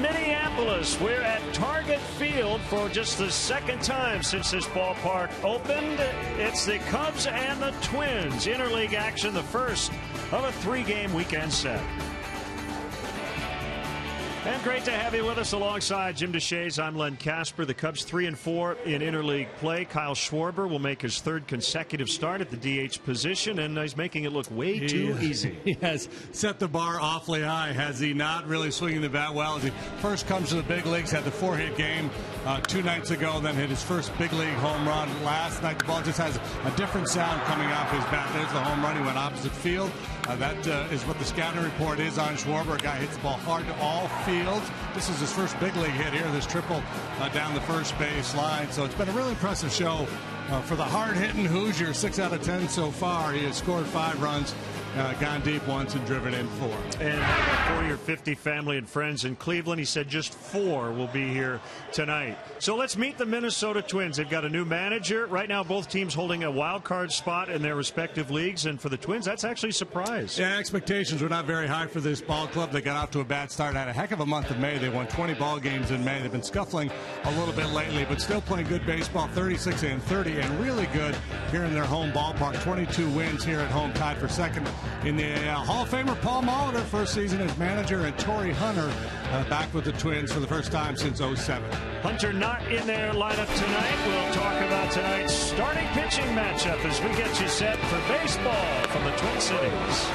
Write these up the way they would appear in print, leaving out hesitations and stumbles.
Minneapolis. We're at Target Field for just the second time since this ballpark opened. It's the Cubs and the Twins. Interleague action, the first of a 3-game weekend set. And great to have you with us alongside Jim DeShays. I'm Len Casper. The Cubs 3-4 in interleague play. Kyle Schwarber will make his third consecutive start at the DH position, and he's making it look way too easy. He has set the bar awfully high, has he not? Really swinging the bat well as he first comes to the big leagues. Had the 4-hit game 2 nights ago, then hit his first big league home run last night. The ball just has a different sound coming off his bat. There's the home run. He went opposite field. That is what the scouting report is on Schwarber. A guy hits the ball hard to all fields. This is his first big league hit here. This triple down the first base line. So it's been a really impressive show for the hard-hitting Hoosier. 6 out of 10 so far. He has scored 5 runs. Gone deep once and driven in 4. And for your 50 family and friends in Cleveland, he said just 4 will be here tonight. So let's meet the Minnesota Twins. They've got a new manager. Right now, both teams holding a wild card spot in their respective leagues. And for the Twins, that's actually a surprise. Yeah, expectations were not very high for this ball club. They got off to a bad start. Had a heck of a month of May. They won 20 ball games in May. They've been scuffling a little bit lately, but still playing good baseball, 36-30, and really good here in their home ballpark. 22 wins here at home, tied for second in the Hall of Famer Paul Molitor, first season as manager, and Torrey Hunter back with the Twins for the first time since 07. Hunter not in their lineup tonight. We'll talk about tonight's starting pitching matchup as we get you set for baseball from the Twin Cities.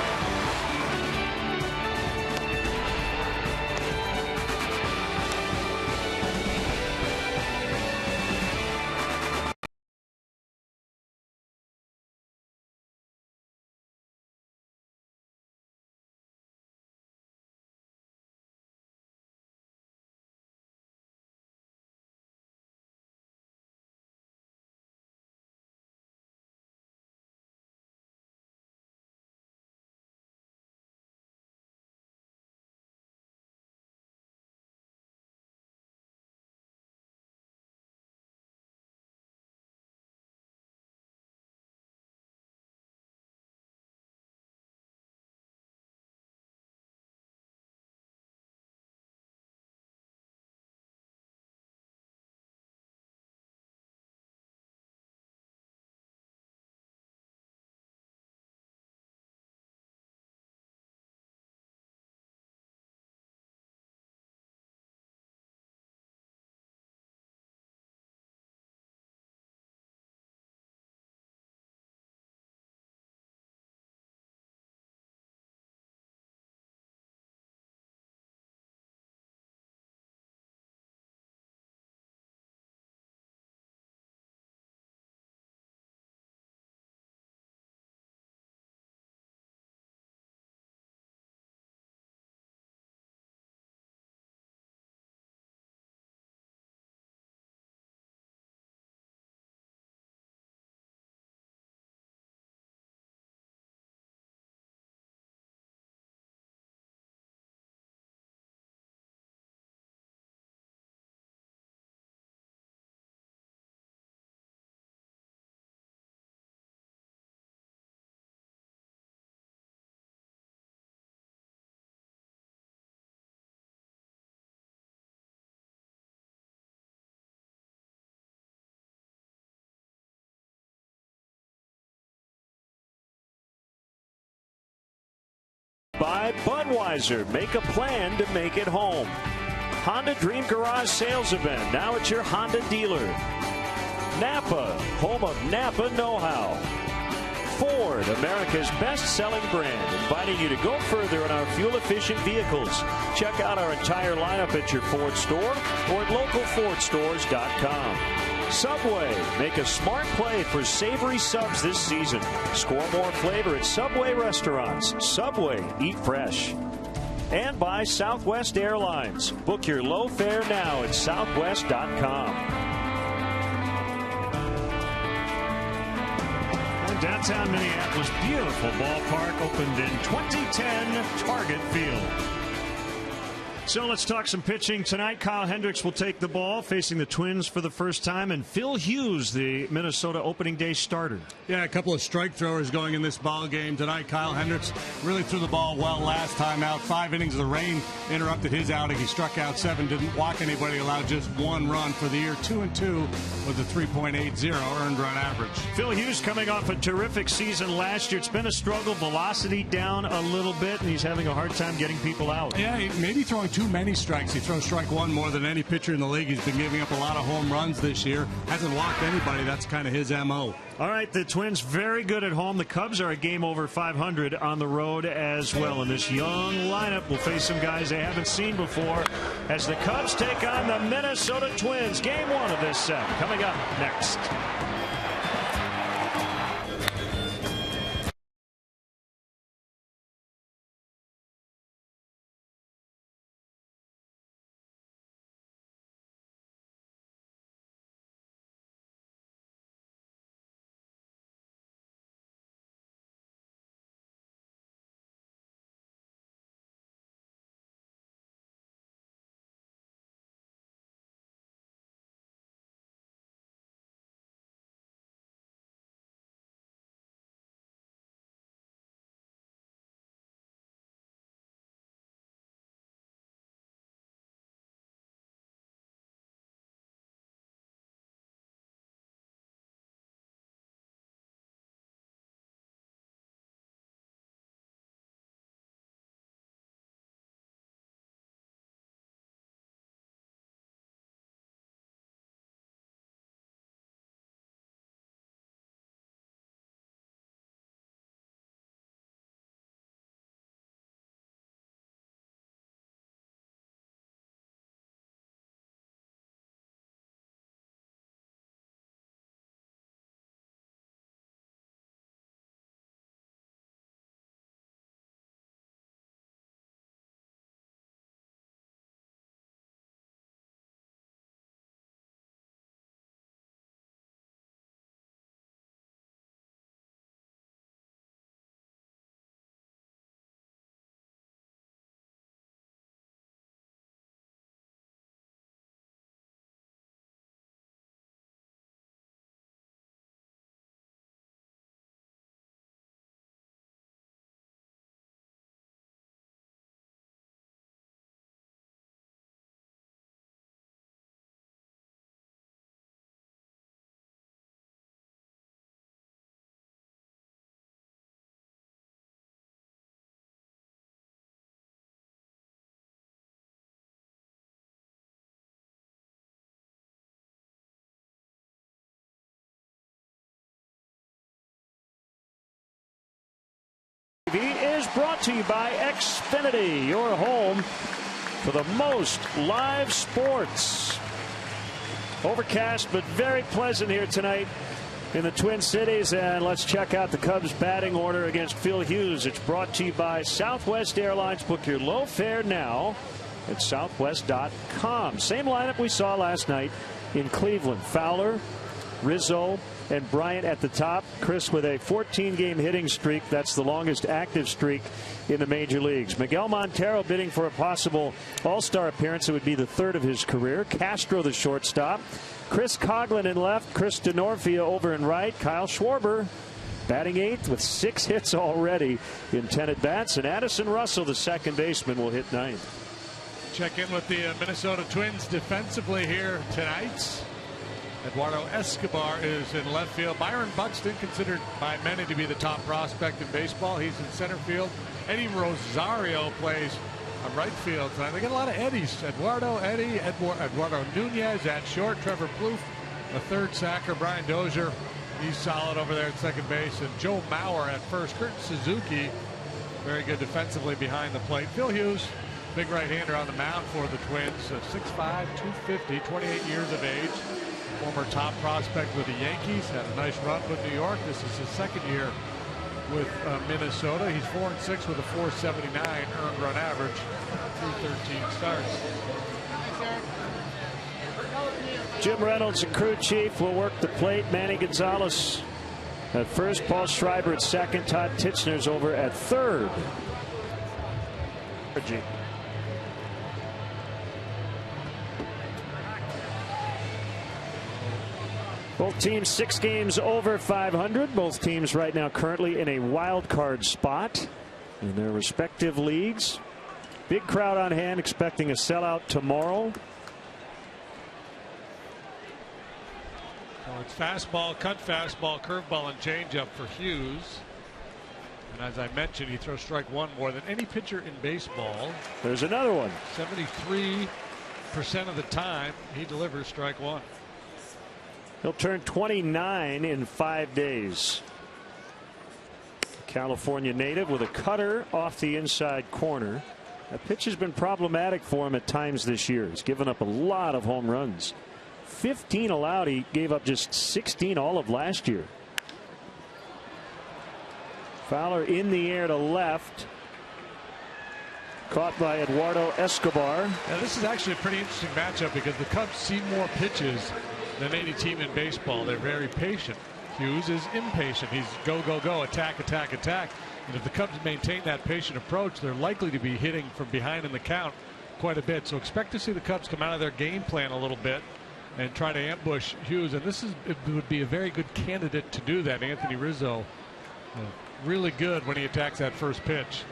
By Budweiser, make a plan to make it home. Honda Dream Garage sales event, now at your Honda dealer. Napa, home of Napa know-how. Ford, America's best-selling brand, inviting you to go further in our fuel-efficient vehicles. Check out our entire lineup at your Ford store or at localfordstores.com. Subway, make a smart play for savory subs this season. Score more flavor at Subway restaurants. Subway, eat fresh. And by Southwest Airlines. Book your low fare now at southwest.com. Downtown Minneapolis, beautiful ballpark, opened in 2010, Target Field. So let's talk some pitching tonight. Kyle Hendricks will take the ball, facing the Twins for the first time, and Phil Hughes, the Minnesota opening day starter. Yeah, a couple of strike throwers going in this ball game tonight. Kyle Hendricks really threw the ball well last time out. 5 innings of the rain interrupted his outing. He struck out 7, didn't walk anybody, allowed just 1 run for the year. 2-2 with a 3.80 earned run average. Phil Hughes coming off a terrific season last year. It's been a struggle. Velocity down a little bit, and he's having a hard time getting people out. Yeah, maybe throwing too many strikes. He throws strike 1 more than any pitcher in the league. He's been giving up a lot of home runs this year. Hasn't walked anybody. That's kind of his MO. All right, the Twins very good at home. The Cubs are a game over 500 on the road as well. And this young lineup will face some guys they haven't seen before as the Cubs take on the Minnesota Twins. Game 1 of this set coming up next. Is brought to you by Xfinity, your home for the most live sports. Overcast but very pleasant here tonight in the Twin Cities, and let's check out the Cubs batting order against Phil Hughes. It's brought to you by Southwest Airlines. Book your low fare now at southwest.com. Same lineup we saw last night in Cleveland. Fowler, Rizzo, and Bryant at the top. Chris with a 14-game hitting streak. That's the longest active streak in the major leagues. Miguel Montero bidding for a possible all-star appearance. It would be the 3rd of his career. Castro the shortstop. Chris Coughlin in left. Chris DeNorfia over in right. Kyle Schwarber batting 8th with 6 hits already in 10 at-bats. And Addison Russell, the second baseman, will hit 9th. Check in with the Minnesota Twins defensively here tonight. Eduardo Escobar is in left field. Byron Buxton, considered by many to be the top prospect in baseball. He's in center field. Eddie Rosario plays right field tonight. They got a lot of Eddies. Eduardo Nunez at short. Trevor Plouffe, the 3rd sacker. Brian Dozier, he's solid over there at second base. And Joe Mauer at first. Kurt Suzuki, very good defensively behind the plate. Phil Hughes, big right-hander on the mound for the Twins. 6'5", 250, 28 years of age. Former top prospect with the Yankees, had a nice run with New York. This is his 2nd year with Minnesota. He's 4-6 with a 4.79 earned run average through 13 starts. Jim Reynolds, the crew chief, will work the plate. Manny Gonzalez at first. Paul Schreiber at second. Todd Titchener's over at third. Both teams 6 games over 500. Both teams right now currently in a wild card spot in their respective leagues. Big crowd on hand, expecting a sellout tomorrow. So it's fastball, cut fastball, curveball, and changeup for Hughes. And as I mentioned, he throws strike one more than any pitcher in baseball. There's another one. 73% of the time he delivers strike one. He'll turn 29 in 5 days. California native with a cutter off the inside corner. That pitch has been problematic for him at times this year. He's given up a lot of home runs. 15 allowed. He gave up just 16 all of last year. Fowler in the air to left. Caught by Eduardo Escobar. Now this is actually a pretty interesting matchup because the Cubs see more pitches than any team in baseball. They're very patient. Hughes is impatient. He's go, go, go, attack, attack, attack. And if the Cubs maintain that patient approach, they're likely to be hitting from behind in the count quite a bit. So expect to see the Cubs come out of their game plan a little bit and try to ambush Hughes. And it would be a very good candidate to do that. Anthony Rizzo, really good when he attacks that first pitch.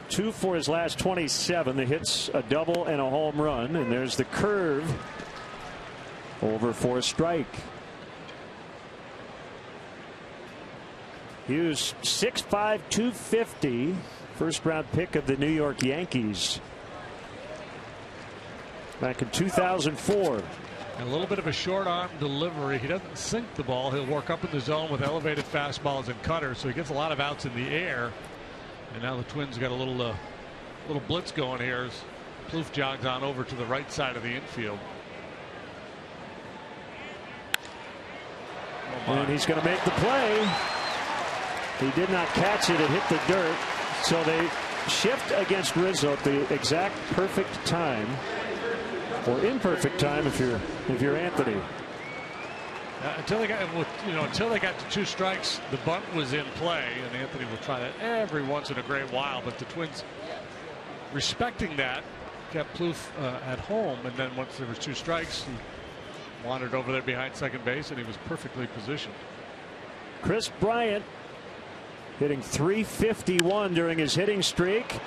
2 for his last 27. The hits, a double and a home run. And there's the curve. Over for a strike. Hughes 6'5", 250. First round pick of the New York Yankees back in 2004. A little bit of a short arm delivery. He doesn't sink the ball. He'll work up in the zone with elevated fastballs and cutters, so he gets a lot of outs in the air. And now the Twins got a little blitz going here as Plouffe jogs on over to the right side of the infield. And he's going to make the play. He did not catch it. It hit the dirt. So they shift against Rizzo at the exact perfect time, or imperfect time if you're Anthony. Until they got to 2 strikes, the bunt was in play, and Anthony will try that every once in a great while. But the Twins, respecting that, kept Plouffe at home, and then once there was 2 strikes, he wandered over there behind second base, and he was perfectly positioned. Chris Bryant hitting .351 during his hitting streak.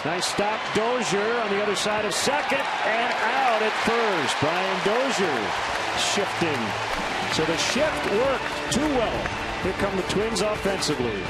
Nice stop. Dozier on the other side of second and out at first. Brian Dozier shifting. So the shift worked too well. Here come the Twins offensively.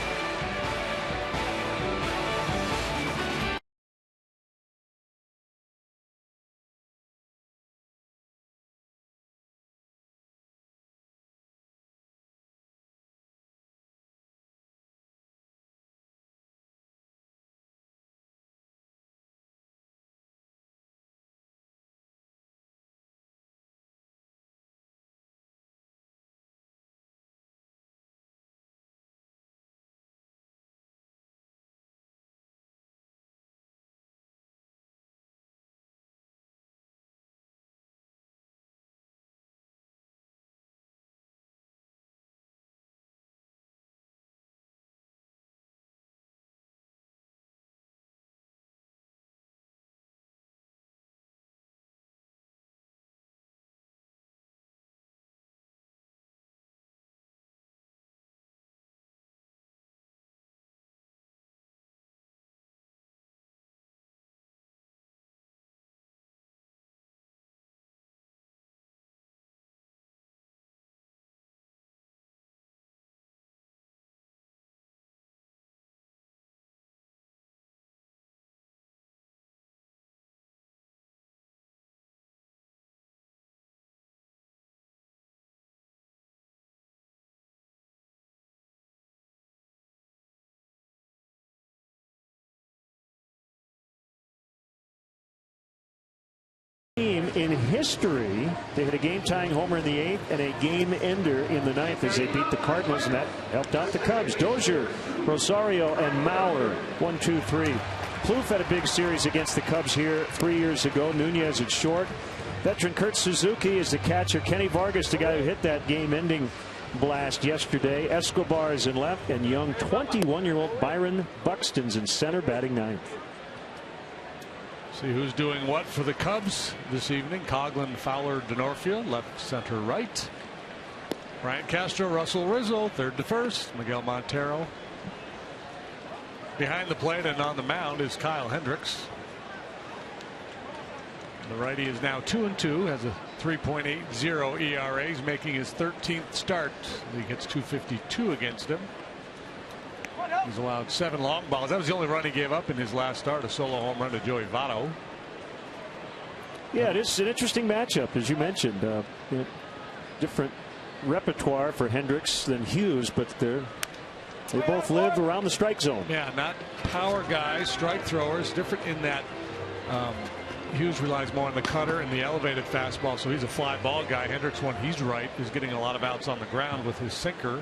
In history to hit a game-tying homer in the 8th and a game-ender in the 9th as they beat the Cardinals, and that helped out the Cubs. Dozier, Rosario, and Maurer 1, 2, 3. Plouffe had a big series against the Cubs here 3 years ago. Nunez at short. Veteran Kurt Suzuki is the catcher. Kenny Vargas, the guy who hit that game-ending blast yesterday. Escobar is in left, and young 21-year-old Byron Buxton's in center, batting 9th. See who's doing what for the Cubs this evening. Coughlin, Fowler, Denorfia, left, center, right. Brian Castro, Russell Rizzo, third to first. Miguel Montero. Behind the plate and on the mound is Kyle Hendricks. The righty is now 2-2, has a 3.80 ERA. He's making his 13th start. He gets 252 against him. He's allowed 7 long balls. That was the only run he gave up in his last start, a solo home run to Joey Votto. Yeah, it is an interesting matchup, as you mentioned. Different repertoire for Hendricks than Hughes, but they both live around the strike zone. Yeah, not power guys, strike throwers. Different in that Hughes relies more on the cutter and the elevated fastball, so he's a fly ball guy. Hendricks, when he's right, is getting a lot of outs on the ground with his sinker.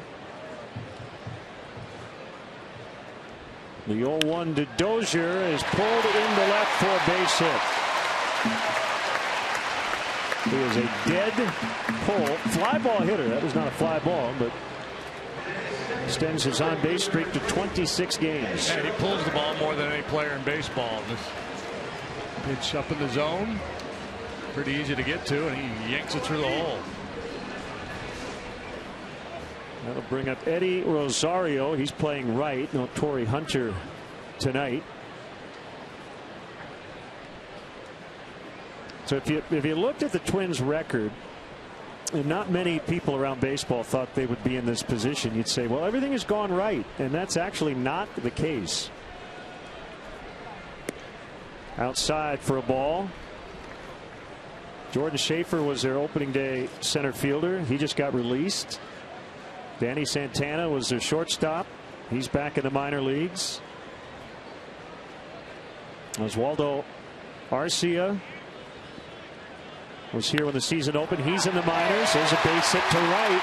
The 0-1 to Dozier is pulled into left for a base hit. He is a dead pull. Fly ball hitter. That was not a fly ball, but extends his on base streak to 26 games. Yeah, he pulls the ball more than any player in baseball. This pitch up in the zone, pretty easy to get to, and he yanks it through the hole. That'll bring up Eddie Rosario. He's playing right. No Torrey Hunter tonight. So if you looked at the Twins record, and not many people around baseball thought they would be in this position, you'd say, well, everything has gone right, and that's actually not the case. Outside for a ball. Jordan Schaefer was their opening day center fielder. He just got released. Danny Santana was their shortstop. He's back in the minor leagues. Oswaldo Arcia was here when the season opened. He's in the minors. There's a base hit to right.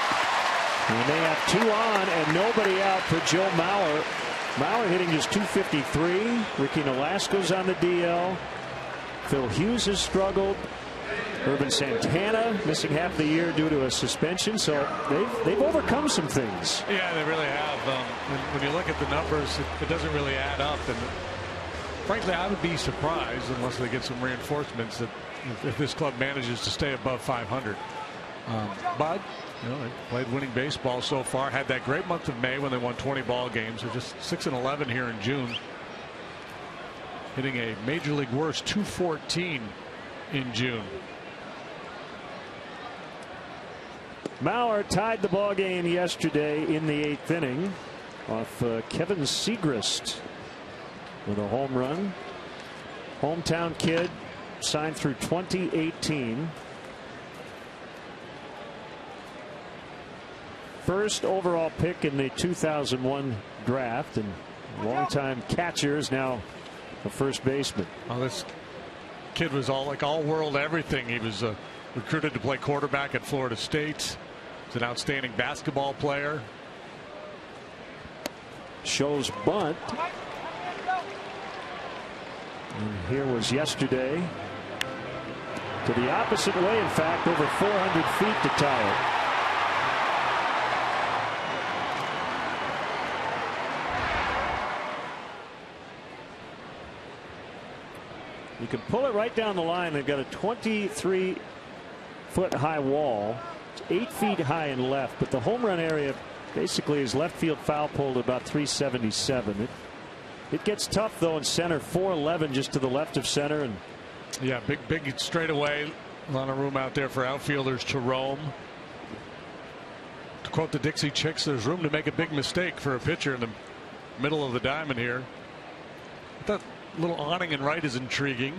And they have 2 on and nobody out for Joe Mauer. Mauer hitting just .253. Ricky Nolasco's on the DL. Phil Hughes has struggled. Urban Santana missing half the year due to a suspension, so they've overcome some things. Yeah, they really have. When you look at the numbers, it doesn't really add up. And frankly, I would be surprised unless they get some reinforcements that if this club manages to stay above 500. But you know, they played winning baseball so far. Had that great month of May when they won 20 ball games. They're just 6-11 here in June. Hitting a major league worst .214 in June. Mauer tied the ball game yesterday in the 8th inning off Kevin Segrist with a home run. Hometown kid, signed through 2018. First overall pick in the 2001 draft, and longtime catcher is now a first baseman. Oh, this kid was all world everything. He was recruited to play quarterback at Florida State. He's an outstanding basketball player. Shows bunt. And here was yesterday to the opposite way, in fact, over 400 feet to tie it. You can pull it right down the line. They've got a 23-foot high wall. It's 8 feet high and left, but the home run area basically is left field foul pole to about 377. It gets tough though in center. 411 just to the left of center, and yeah, big straightaway. A lot of room out there for outfielders to roam. To quote the Dixie Chicks, there's room to make a big mistake for a pitcher in the middle of the diamond here. That little awning in right is intriguing.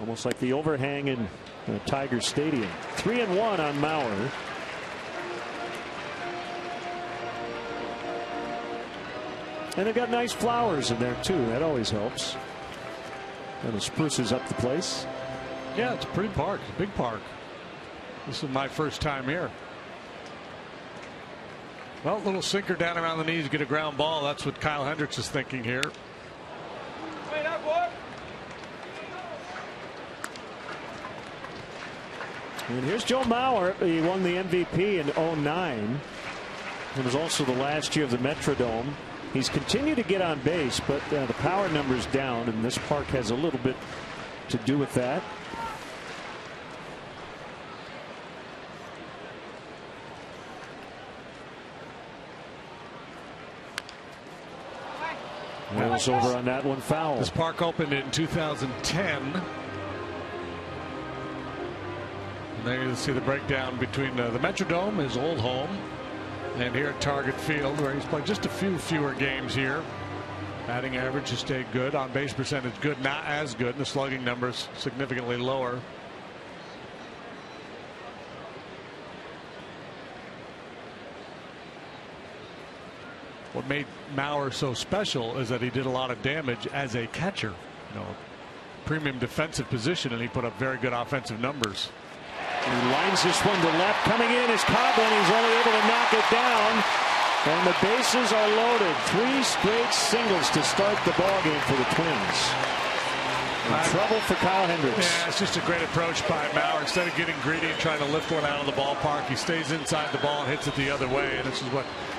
Almost like the overhang in Tiger Stadium. 3-1 on Mauer. And they've got nice flowers in there too. That always helps. And it spruces up the place. Yeah, it's a pretty park. It's a big park. This is my first time here. Well, little sinker down around the knees, get a ground ball. That's what Kyle Hendricks is thinking here. And here's Joe Mauer. He won the MVP in 2009. It was also the last year of the Metrodome. He's continued to get on base, but the power number's down, and this park has a little bit to do with that. Orioles over on that one, foul. This park opened in 2010. And there you see the breakdown between the Metrodome, his old home, and here at Target Field, where he's played just a fewer games here. Batting average has stayed good. On base percentage good, not as good. And the slugging numbers significantly lower. What made Mauer so special is that he did a lot of damage as a catcher. You know, premium defensive position, and he put up very good offensive numbers. He lines this one to left. Coming in is Coghlan. He's only able to knock it down. And the bases are loaded. 3 straight singles to start the ball game for the Twins. In trouble for Kyle Hendricks. Yeah, it's just a great approach by Mauer. Instead of getting greedy and trying to lift one out of the ballpark, he stays inside the ball and hits it the other way. And this is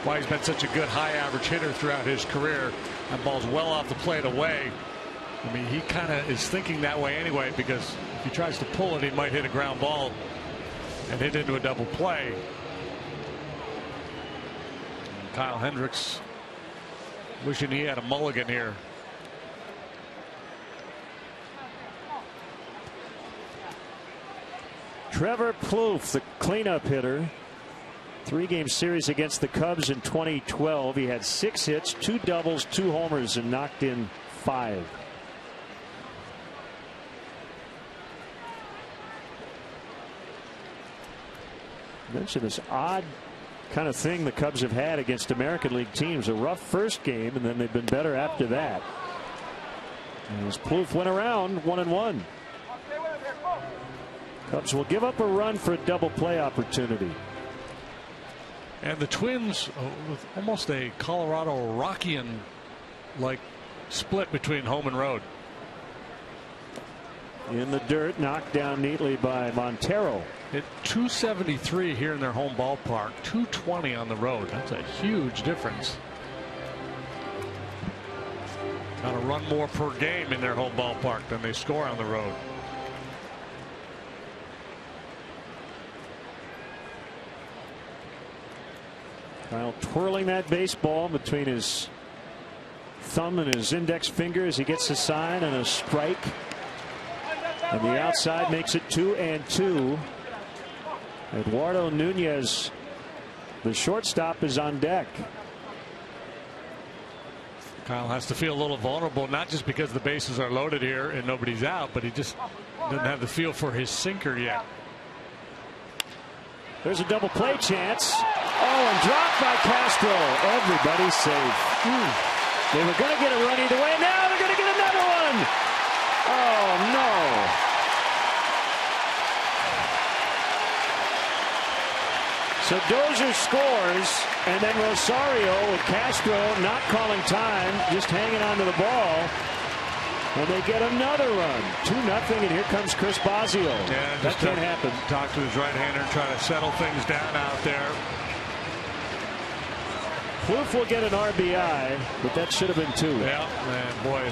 why he's been such a good high average hitter throughout his career. That ball's well off the plate away. I mean, he kind of is thinking that way anyway, because if he tries to pull it, he might hit a ground ball and hit into a double play. Kyle Hendricks wishing he had a mulligan here. Trevor Plouffe, the cleanup hitter. 3-game series against the Cubs in 2012. He had 6 hits, 2 doubles, 2 homers, and knocked in 5. Mention this odd kind of thing the Cubs have had against American League teams. A rough first game, and then they've been better after that. And as Plouffe went around 1-1. Cubs will give up a run for a double play opportunity. And the Twins with almost a Colorado Rockian like split between home and road. In the dirt, knocked down neatly by Montero. Hit 273 here in their home ballpark, 220 on the road. That's a huge difference. Got to run more per game in their home ballpark than they score on the road. Kyle twirling that baseball between his thumb and his index finger as he gets a sign and a strike. And the outside makes it 2-2. Eduardo Nunez, the shortstop, is on deck. Kyle has to feel a little vulnerable, not just because the bases are loaded here and nobody's out, but he just doesn't have the feel for his sinker yet. There's a double play chance. Oh, and dropped by Castro. Everybody's safe. They were going to get a run either way. Now they're going to get another one. Oh, no. So Dozier scores, and then Rosario with Castro not calling time, just hanging onto the ball. And they get another run. 2-0, and here comes Chris Bosio. Yeah, that can't happen. Talk to his right-hander and try to settle things down out there. Plouffe will get an RBI, but that should have been 2. Yeah, man, boy,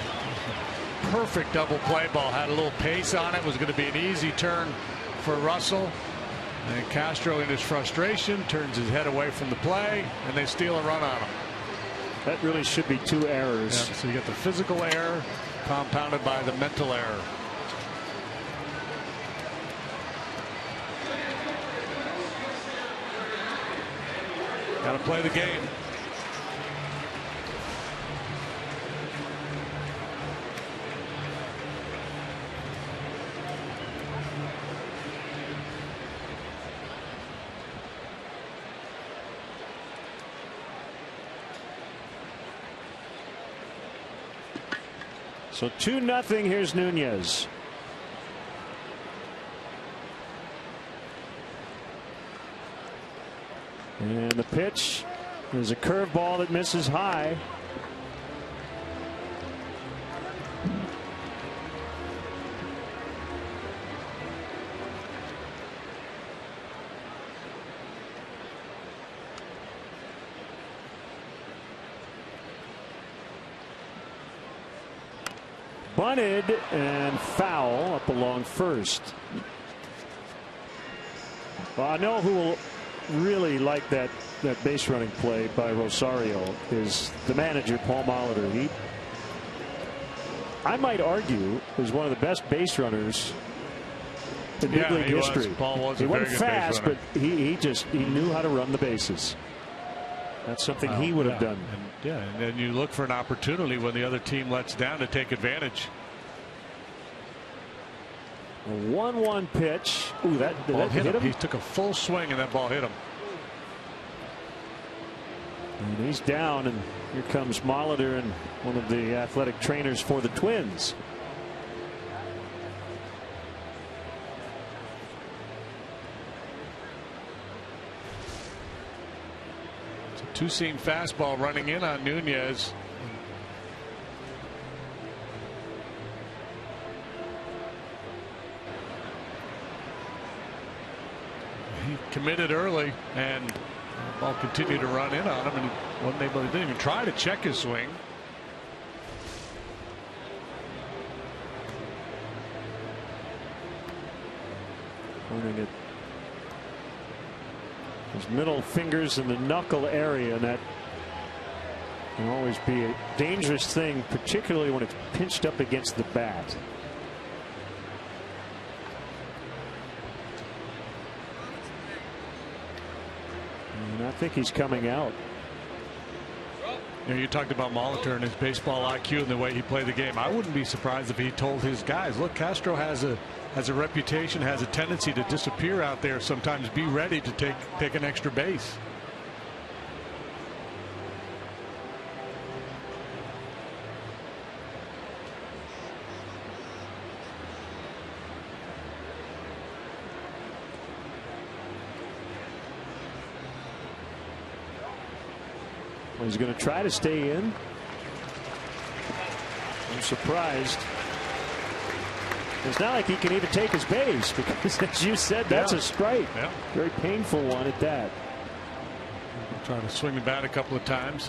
perfect double play ball. Had a little pace on it. Was going to be an easy turn for Russell. And Castro, in his frustration, turns his head away from the play, and they steal a run on him. That really should be 2 errors. Yeah, so you get the physical error compounded by the mental error. Got to play the game. So 2-0. Here's Nunez. And the pitch is a curveball that misses high. Bunted and foul up along first. Well, I know who will really like that base running play by Rosario is the manager, Paul Molitor. He I might argue, is one of the best base runners in big league history. Paul was he a very wasn't good fast, base but he knew how to run the bases. That's something he would have done. And then you look for an opportunity when the other team lets down to take advantage. A 1-1 pitch. Ooh, that hit him. He took a full swing and that ball hit him. And he's down, and here comes Molitor and one of the athletic trainers for the Twins. It's a two-seam fastball running in on Nunez. He committed early, and the ball continued to run in on him, and he wasn't able to, didn't even try to check his swing. Pointing at his middle fingers in the knuckle area, and that can always be a dangerous thing, particularly when it's pinched up against the bat. And I think he's coming out. You know, you talked about Molitor and his baseball IQ and the way he played the game. I wouldn't be surprised if he told his guys, look, Castro has a reputation, has a tendency to disappear out there sometimes. Be ready to take an extra base. Well, he's going to try to stay in. I'm surprised. It's not like he can even take his base, because, as you said, that's a strike. Yeah. Very painful one at that. Trying to swing the bat a couple of times.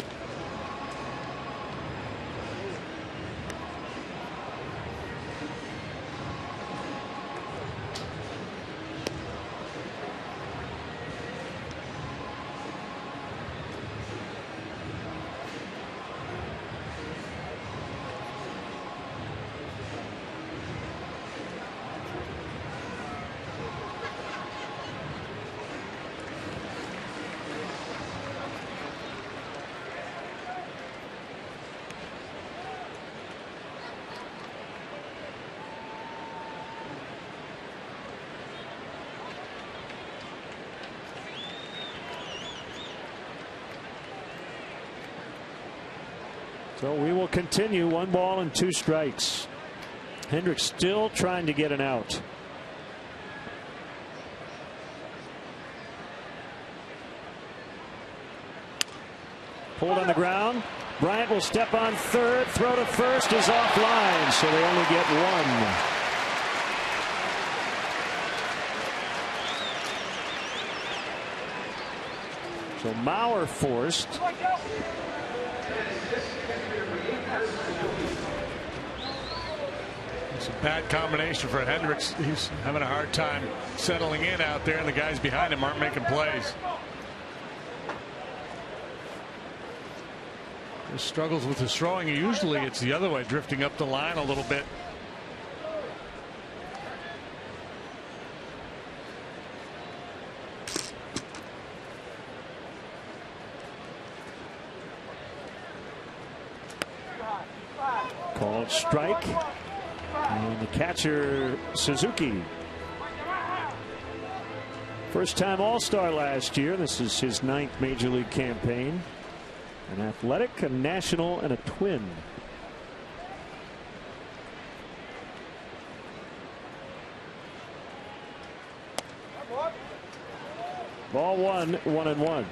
So we will continue. 1 ball and 2 strikes. Hendricks still trying to get an out. Pulled on the ground. Bryant will step on third. Throw to first is offline, so they only get 1. So Mauer forced. It's a bad combination for Hendricks. He's having a hard time settling in out there, and the guys behind him aren't making plays. He struggles with his throwing. Usually it's the other way, drifting up the line a little bit. Called strike. And the catcher, Suzuki. First time All-Star last year. This is his 9th major league campaign. An athletic, a national, and a twin. Ball 1, 1-1.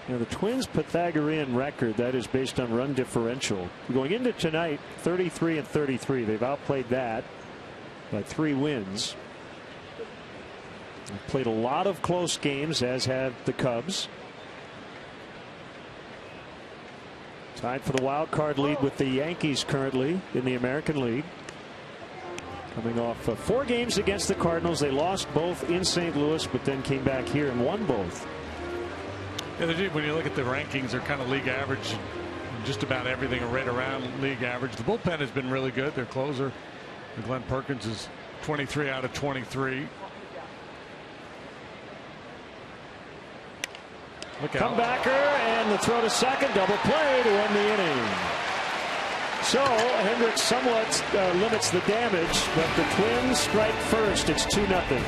Now, the Twins' Pythagorean record, that is based on run differential. Going into tonight, 33-33. They've outplayed that by 3 wins. They've played a lot of close games, as have the Cubs. Tied for the wild card lead with the Yankees currently in the American League. Coming off 4 games against the Cardinals. They lost both in St. Louis, but then came back here and won both. Yeah, when you look at the rankings, they're kind of league average just about everything right around league average. The bullpen has been really good. Their closer, Glenn Perkins, is 23 out of 23. Comebacker and the throw to second, double play to end the inning. So Hendricks somewhat limits the damage, but the Twins strike first. It's 2-0.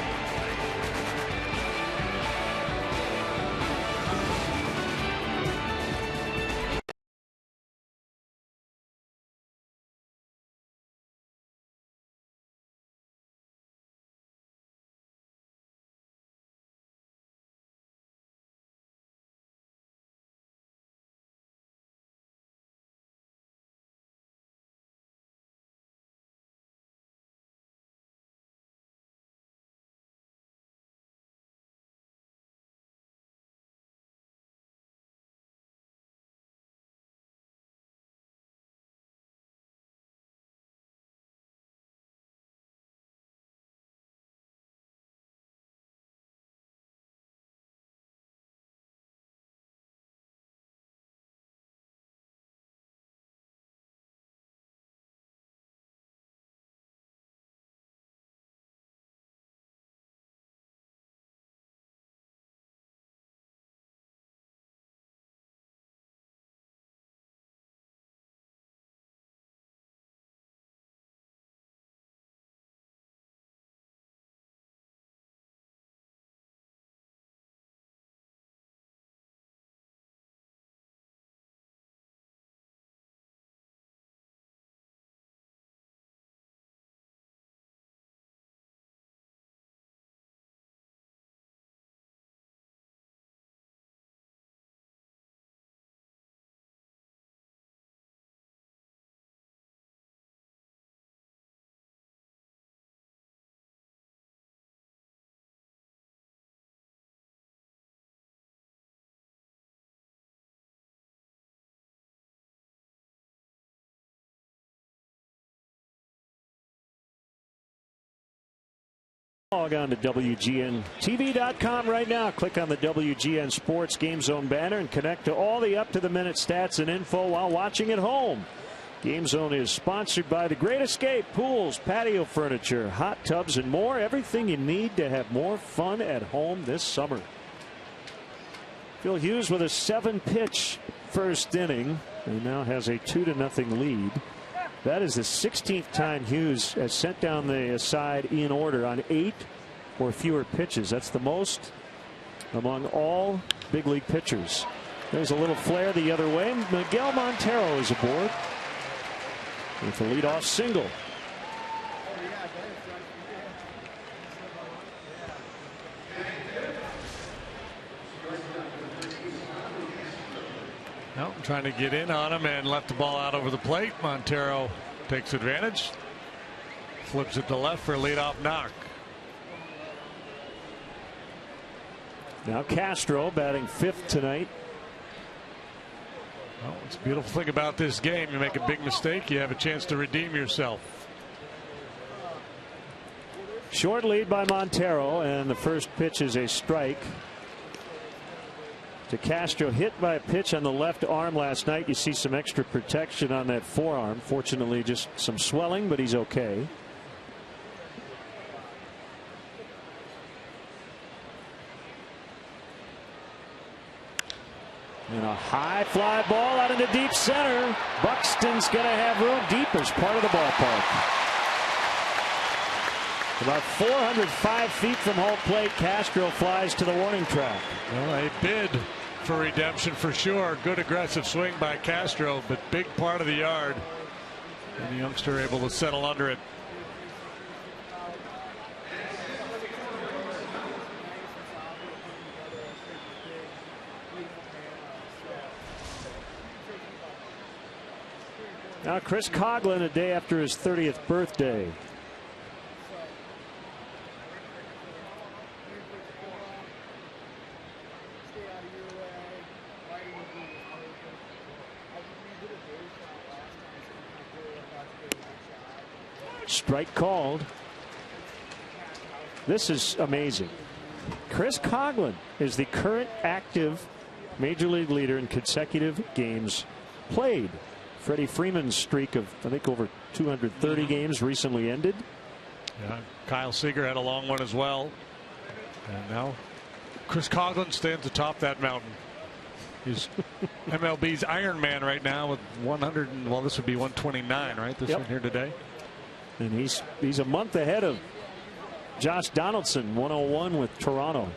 Log on to WGNTV.com right now. Click on the WGN Sports Game Zone banner and connect to all the up-to-the-minute stats and info while watching at home. Game Zone is sponsored by The Great Escape, pools, patio furniture, hot tubs, and more. Everything you need to have more fun at home this summer. Phil Hughes with a 7-pitch first inning and now has a 2-0 lead. That is the 16th time Hughes has sent down the side in order on 8 or fewer pitches. That's the most among all big league pitchers. There's a little flare the other way. Miguel Montero is aboard with a leadoff single. Well, trying to get in on him and left the ball out over the plate. Montero takes advantage. Flips it to left for a leadoff knock. Now Castro batting 5th tonight. Well, it's a beautiful thing about this game. You make a big mistake, you have a chance to redeem yourself. Short lead by Montero, and the first pitch is a strike to Castro, hit by a pitch on the left arm last night. You see some extra protection on that forearm. Fortunately, just some swelling, but he's okay. And a high fly ball out into deep center. Buxton's going to have room deep as part of the ballpark. About 405 feet from home plate, Castro flies to the warning track. Well, a bid for redemption for sure. Good aggressive swing by Castro, but big part of the yard. And the youngster able to settle under it. Now Chris Coghlan, a day after his 30th birthday. Strike called. This is amazing. Chris Coghlan is the current active major league leader in consecutive games played. Freddie Freeman's streak of, I think, over 230 games recently ended. Yeah, Kyle Seager had a long one as well. And now Chris Coughlin stands atop that mountain. He's MLB's Iron Man right now with 100. Well, this would be 129, right? This one here today. And he's a month ahead of Josh Donaldson, 101 with Toronto.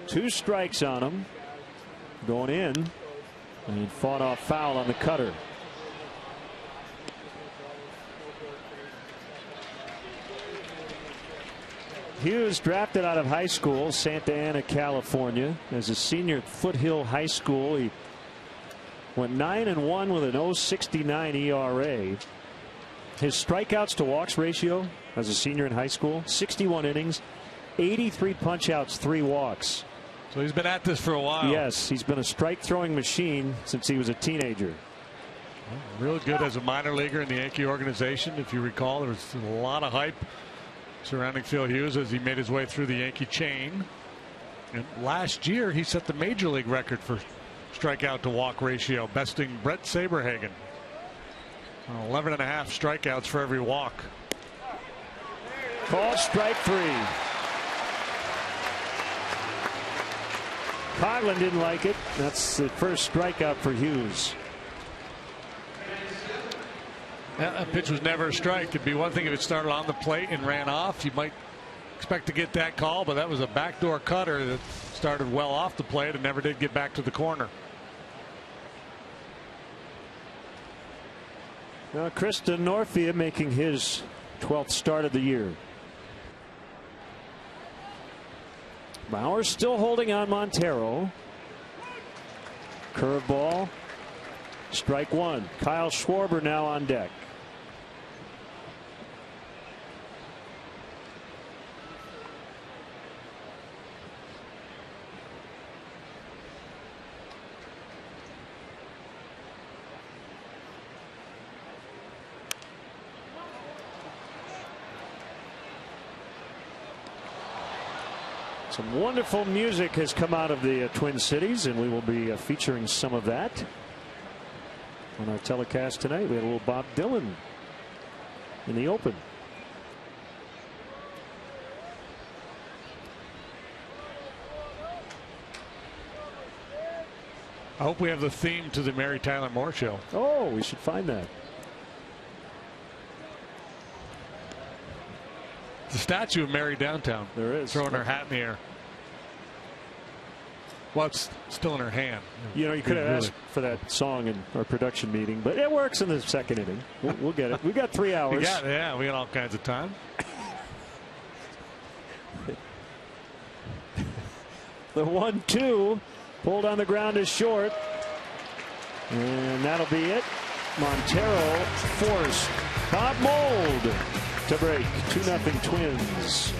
Two strikes on him. Going in. And he fought off foul on the cutter. Hughes drafted out of high school, Santa Ana, California, as a senior at Foothill High School. He went 9-1 with an 0.69 ERA. His strikeouts to walks ratio as a senior in high school, 61 innings, 83 punch-outs, 3 walks. So he's been at this for a while. Yes, he's been a strike-throwing machine since he was a teenager. Real good as a minor leaguer in the Yankee organization. If you recall, there was a lot of hype surrounding Phil Hughes as he made his way through the Yankee chain. And last year, he set the major league record for strikeout to walk ratio, besting Brett Saberhagen. 11.5 strikeouts for every walk. Called strike 3. Coughlin didn't like it. That's the first strikeout for Hughes. That pitch was never a strike. It'd be one thing if it started on the plate and ran off. You might expect to get that call, but that was a backdoor cutter that started well off the plate and never did get back to the corner. Now Chris Denorfia making his 12th start of the year. Bauer still holding on Montero. Curveball. Strike 1. Kyle Schwarber now on deck. Some wonderful music has come out of the Twin Cities, and we will be featuring some of that on our telecast tonight. We had a little Bob Dylan in the open. I hope we have the theme to the Mary Tyler Moore Show. Oh, we should find that. The statue of Mary downtown. There is. Throwing her hat in the air. Well, it's still in her hand. You know, you could have asked for that song in our production meeting, but it works in the second inning. We'll get it. We got 3 hours. Yeah, we got all kinds of time. The 1-2 pulled on the ground is short, and that'll be it. Montero forced Bob Mould to break. 2-0 Twins.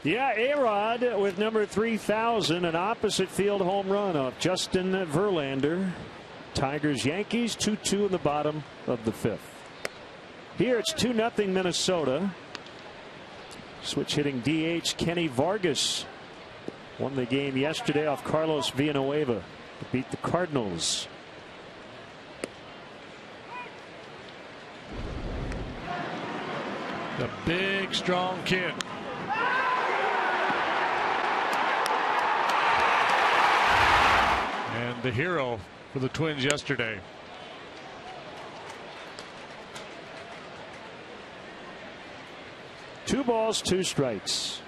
Yeah, A-Rod with number 3,000, an opposite field home run off Justin Verlander. Tigers Yankees 2-2 in the bottom of the 5th. Here it's 2-0 Minnesota. Switch hitting DH Kenny Vargas won the game yesterday off Carlos Villanueva to beat the Cardinals. The big strong kid. And the hero for the Twins yesterday. Two balls, two strikes.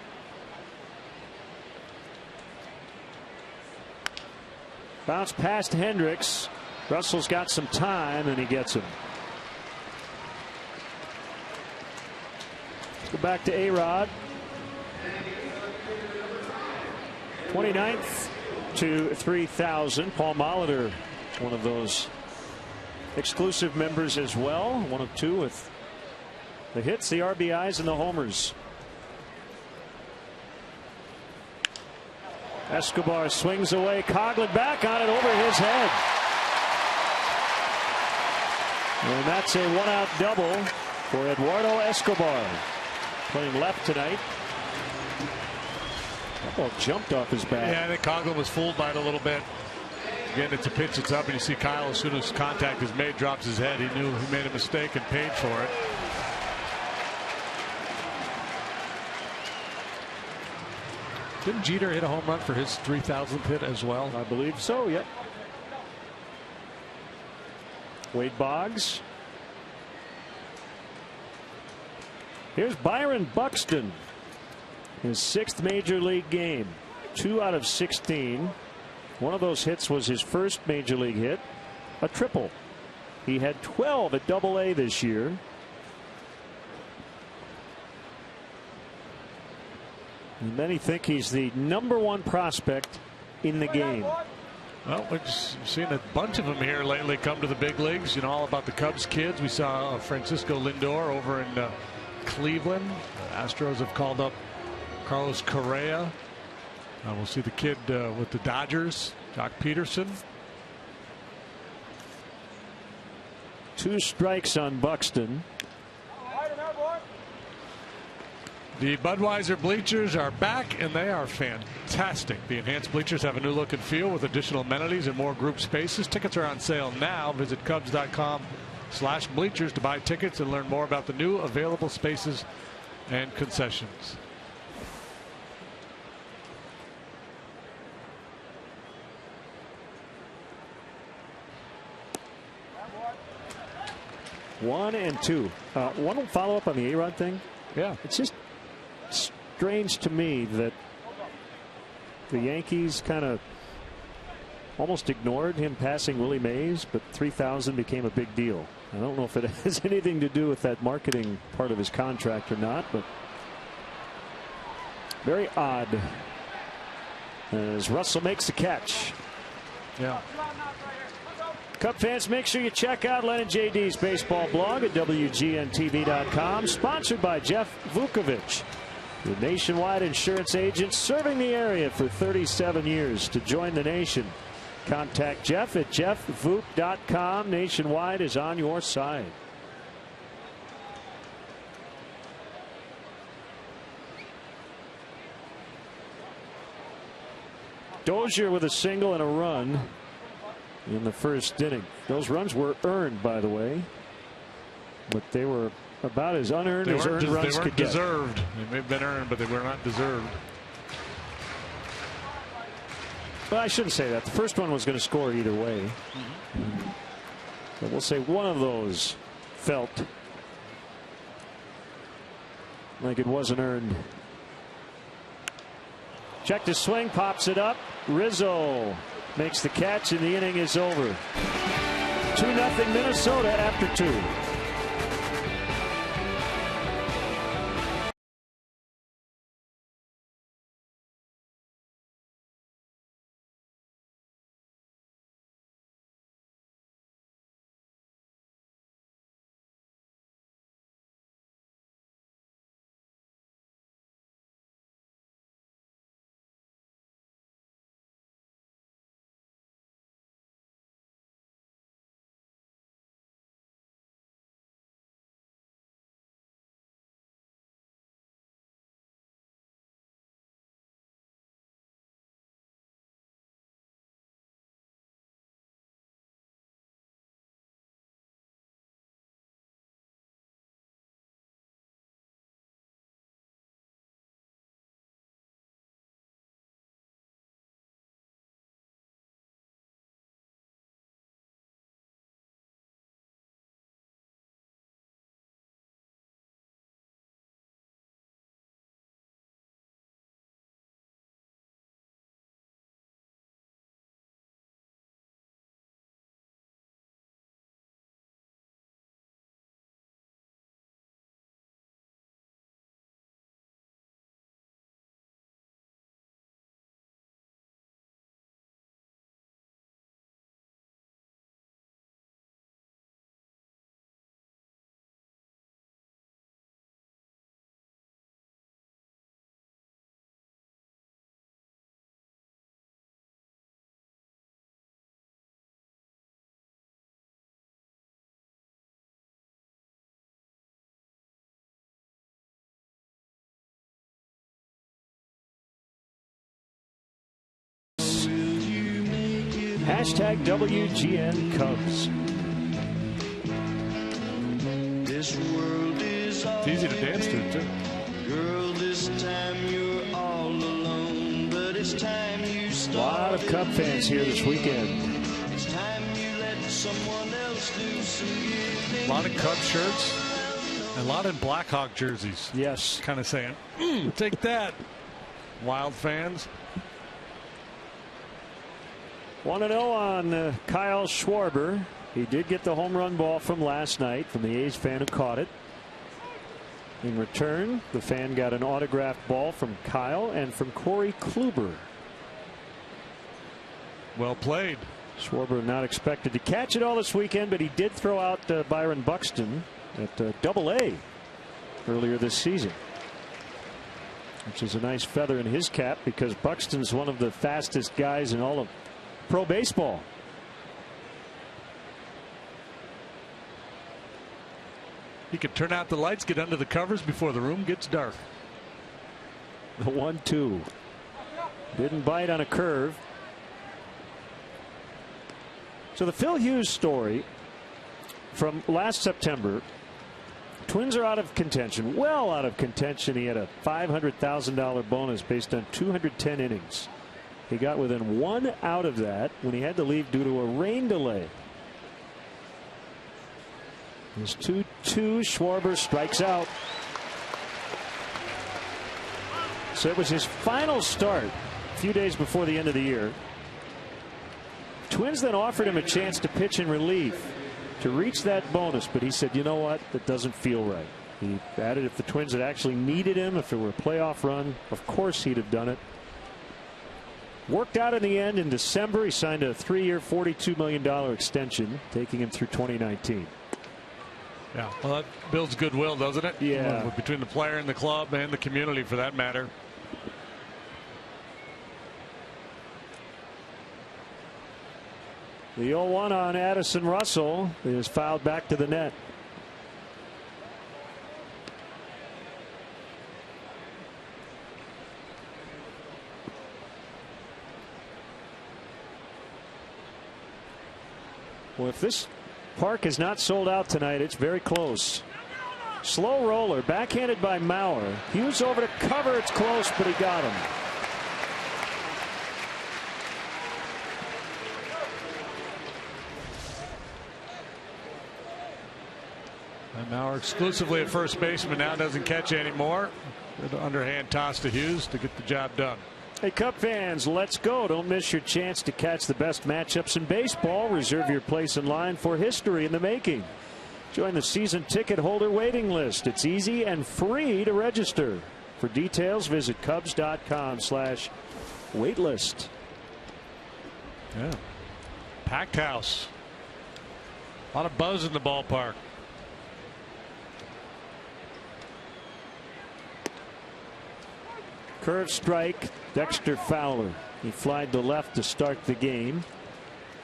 Bounce past Hendricks. Russell's got some time and he gets him. Let's go back to A-Rod. 29th to 3,000. Paul Molitor, one of those exclusive members as well. One of two with the hits, the RBIs, and the homers. Escobar swings away. Coghlan back on it over his head. And that's a 1-out double for Eduardo Escobar. Playing left tonight. That ball jumped off his bat. Yeah, I think Coghlan was fooled by it a little bit. Again, it's a pitch, it's up, and you see Kyle, as soon as contact is made, drops his head. He knew he made a mistake and paid for it. Didn't Jeter hit a home run for his 3,000th hit as well? I believe so, yep. Wade Boggs. Here's Byron Buxton. His 6th major league game. 2 out of 16. One of those hits was his first major league hit, a triple. He had 12 at Double-A this year. And many think he's the #1 prospect in the game. Well, we've seen a bunch of them here lately come to the big leagues. You know, all about the Cubs kids. We saw Francisco Lindor over in Cleveland. Astros have called up Carlos Correa. We'll see the kid with the Dodgers, Jock Peterson. 2 strikes on Buxton. The Budweiser bleachers are back, and they are fantastic. The enhanced bleachers have a new look and feel with additional amenities and more group spaces. Tickets are on sale now. Visit Cubs.com/bleachers to buy tickets and learn more about the new available spaces and concessions. One and two. One follow up on the A-Rod thing. Yeah, it's just strange to me that the Yankees kind of almost ignored him passing Willie Mays, but 3,000 became a big deal. I don't know if it has anything to do with that marketing part of his contract or not, but very odd as Russell makes the catch. Yeah. Cub fans, make sure you check out Len and JD's baseball blog at WGNTV.com. Sponsored by Jeff Vukovich, the nationwide insurance agent serving the area for 37 years. To join the nation, contact Jeff at jeffvuk.com. Nationwide is on your side. Dozier with a single and a run in the first inning. Those runs were earned, by the way, but they were about as unearned as earned runs could get. They weren't deserved. They may have been earned, but they were not deserved. Well, I shouldn't say that. The first one was going to score either way. But we'll say one of those felt like it wasn't earned. Checked his swing, pops it up. Rizzo makes the catch, and the inning is over. 2-0 Minnesota after 2. Hashtag WGN Cubs. This world is It's easy to dance to, too. Girl, this time you're all alone, but it's time you A start. lot of Cub fans here this weekend. It's time you let someone else do some giving. A lot of Cub shirts. And a lot in Blackhawk jerseys. Yes. Kind of saying, take that, Wild fans. 1-0 on Kyle Schwarber. He did get the home run ball from last night from the A's fan who caught it. In return, the fan got an autographed ball from Kyle and from Corey Kluber. Well played. Schwarber not expected to catch it all this weekend, but he did throw out Byron Buxton at Double-A earlier this season, which is a nice feather in his cap because Buxton's one of the fastest guys in all of pro baseball. He could turn out the lights, get under the covers before the room gets dark. The 1-2 didn't bite on a curve. So the Phil Hughes story from last September. Twins are out of contention, well out of contention. He had a $500,000 bonus based on 210 innings. He got within 1 out of that when he had to leave due to a rain delay. It's 2-2. Schwarber strikes out. So it was his final start a few days before the end of the year. Twins then offered him a chance to pitch in relief to reach that bonus, but he said, you know what, that doesn't feel right. He added if the Twins had actually needed him, if it were a playoff run, of course he'd have done it. Worked out in the end. In December, he signed a 3-year, $42 million extension, taking him through 2019. Yeah, well, that builds goodwill, doesn't it? Yeah. Between the player and the club and the community, for that matter. The 0-1 on Addison Russell is fouled back to the net. Well, if this park is not sold out tonight, it's very close. Slow roller, backhanded by Mauer. Hughes over to cover. It's close, but he got him. And Mauer exclusively a first baseman, now doesn't catch anymore. Good underhand toss to Hughes to get the job done. Hey, Cub fans, let's go. Don't miss your chance to catch the best matchups in baseball. Reserve your place in line for history in the making. Join the season ticket holder waiting list. It's easy and free to register. For details, visit Cubs.com/waitlist. Yeah. Packed house. A lot of buzz in the ballpark. Curve strike, Dexter Fowler. He flied to left to start the game.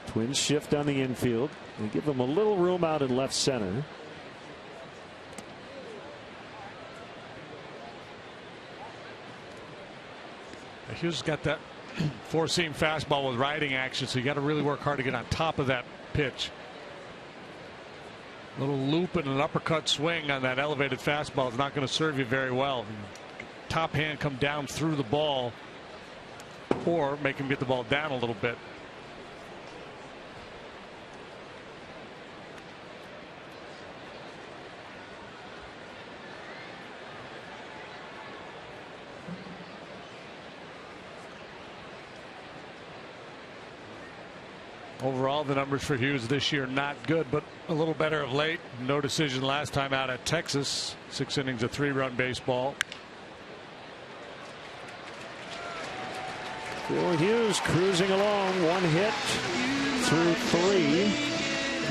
Twins shift on the infield. They give him a little room out in left center. Hughes got that four-seam fastball with riding action, so you got to really work hard to get on top of that pitch. A little loop and an uppercut swing on that elevated fastball is not going to serve you very well. Top hand come down through the ball, or make him get the ball down a little bit. Overall, the numbers for Hughes this year not good, but a little better of late. No decision last time out at Texas. 6 innings of 3-run baseball. Phil Hughes cruising along, 1 hit through 3,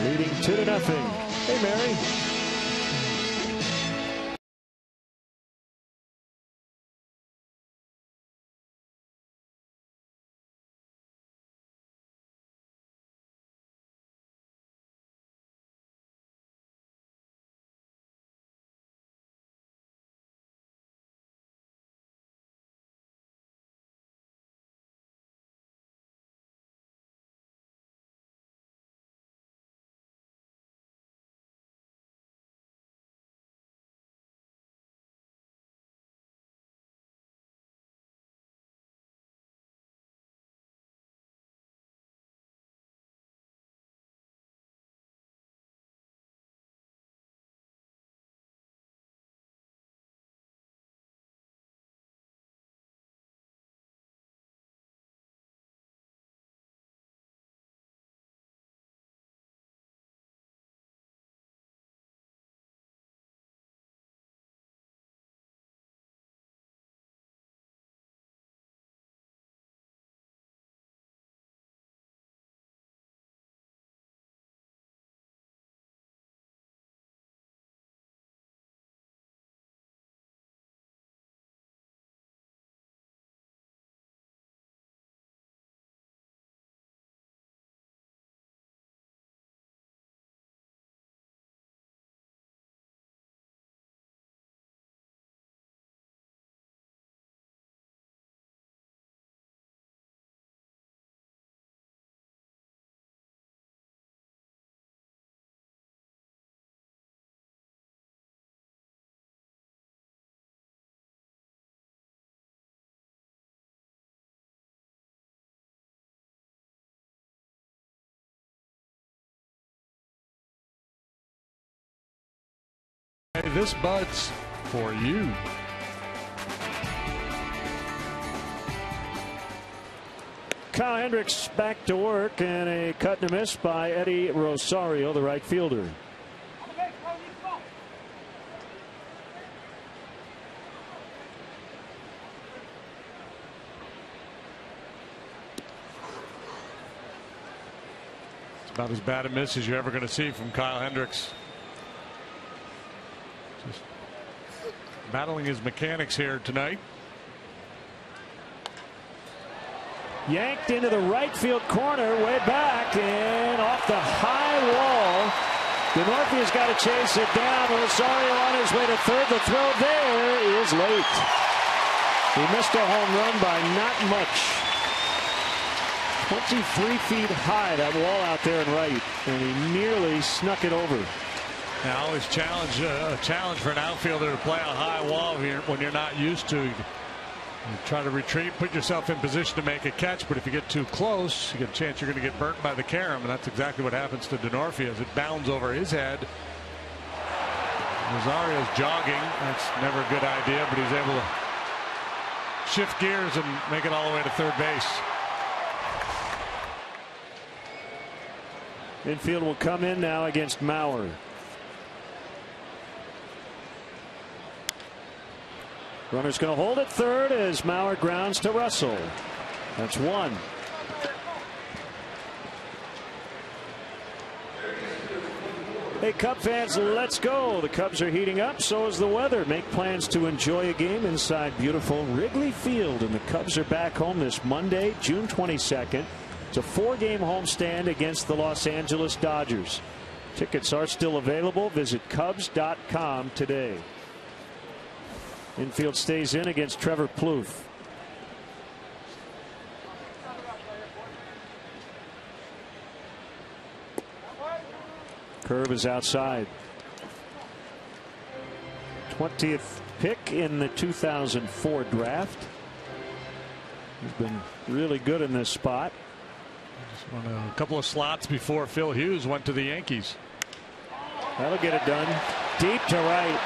leading 2-0. Hey, Mary. This Bud's for you. Kyle Hendricks back to work, and a cut and a miss by Eddie Rosario, the right fielder. It's about as bad a miss as you're ever going to see from Kyle Hendricks. Just battling his mechanics here tonight. Yanked into the right field corner, way back, and off the high wall. DeNorfia's got to chase it down. Rosario on his way to third. The throw there is late. He missed a home run by not much. 23 feet high, that wall out there in right, and he nearly snuck it over. Now, always a challenge for an outfielder to play a high wall when you're not used to. You try to retreat, put yourself in position to make a catch, but if you get too close, you get a chance you're going to get burnt by the carom, and that's exactly what happens to DeNorfia as it bounds over his head. Rosario's jogging. That's never a good idea, but he's able to shift gears and make it all the way to third base. Infield will come in now against Mauer. Runner's going to hold at third as Mauer grounds to Russell. That's one. Hey, Cub fans, let's go. The Cubs are heating up. So is the weather. Make plans to enjoy a game inside beautiful Wrigley Field. And the Cubs are back home this Monday, June 22nd. It's a 4-game homestand against the Los Angeles Dodgers. Tickets are still available. Visit Cubs.com today. Infield stays in against Trevor Plouffe. Curve is outside. 20th pick in the 2004 draft. He's been really good in this spot. Just won a couple of slots before Phil Hughes went to the Yankees. That'll get it done. Deep to right.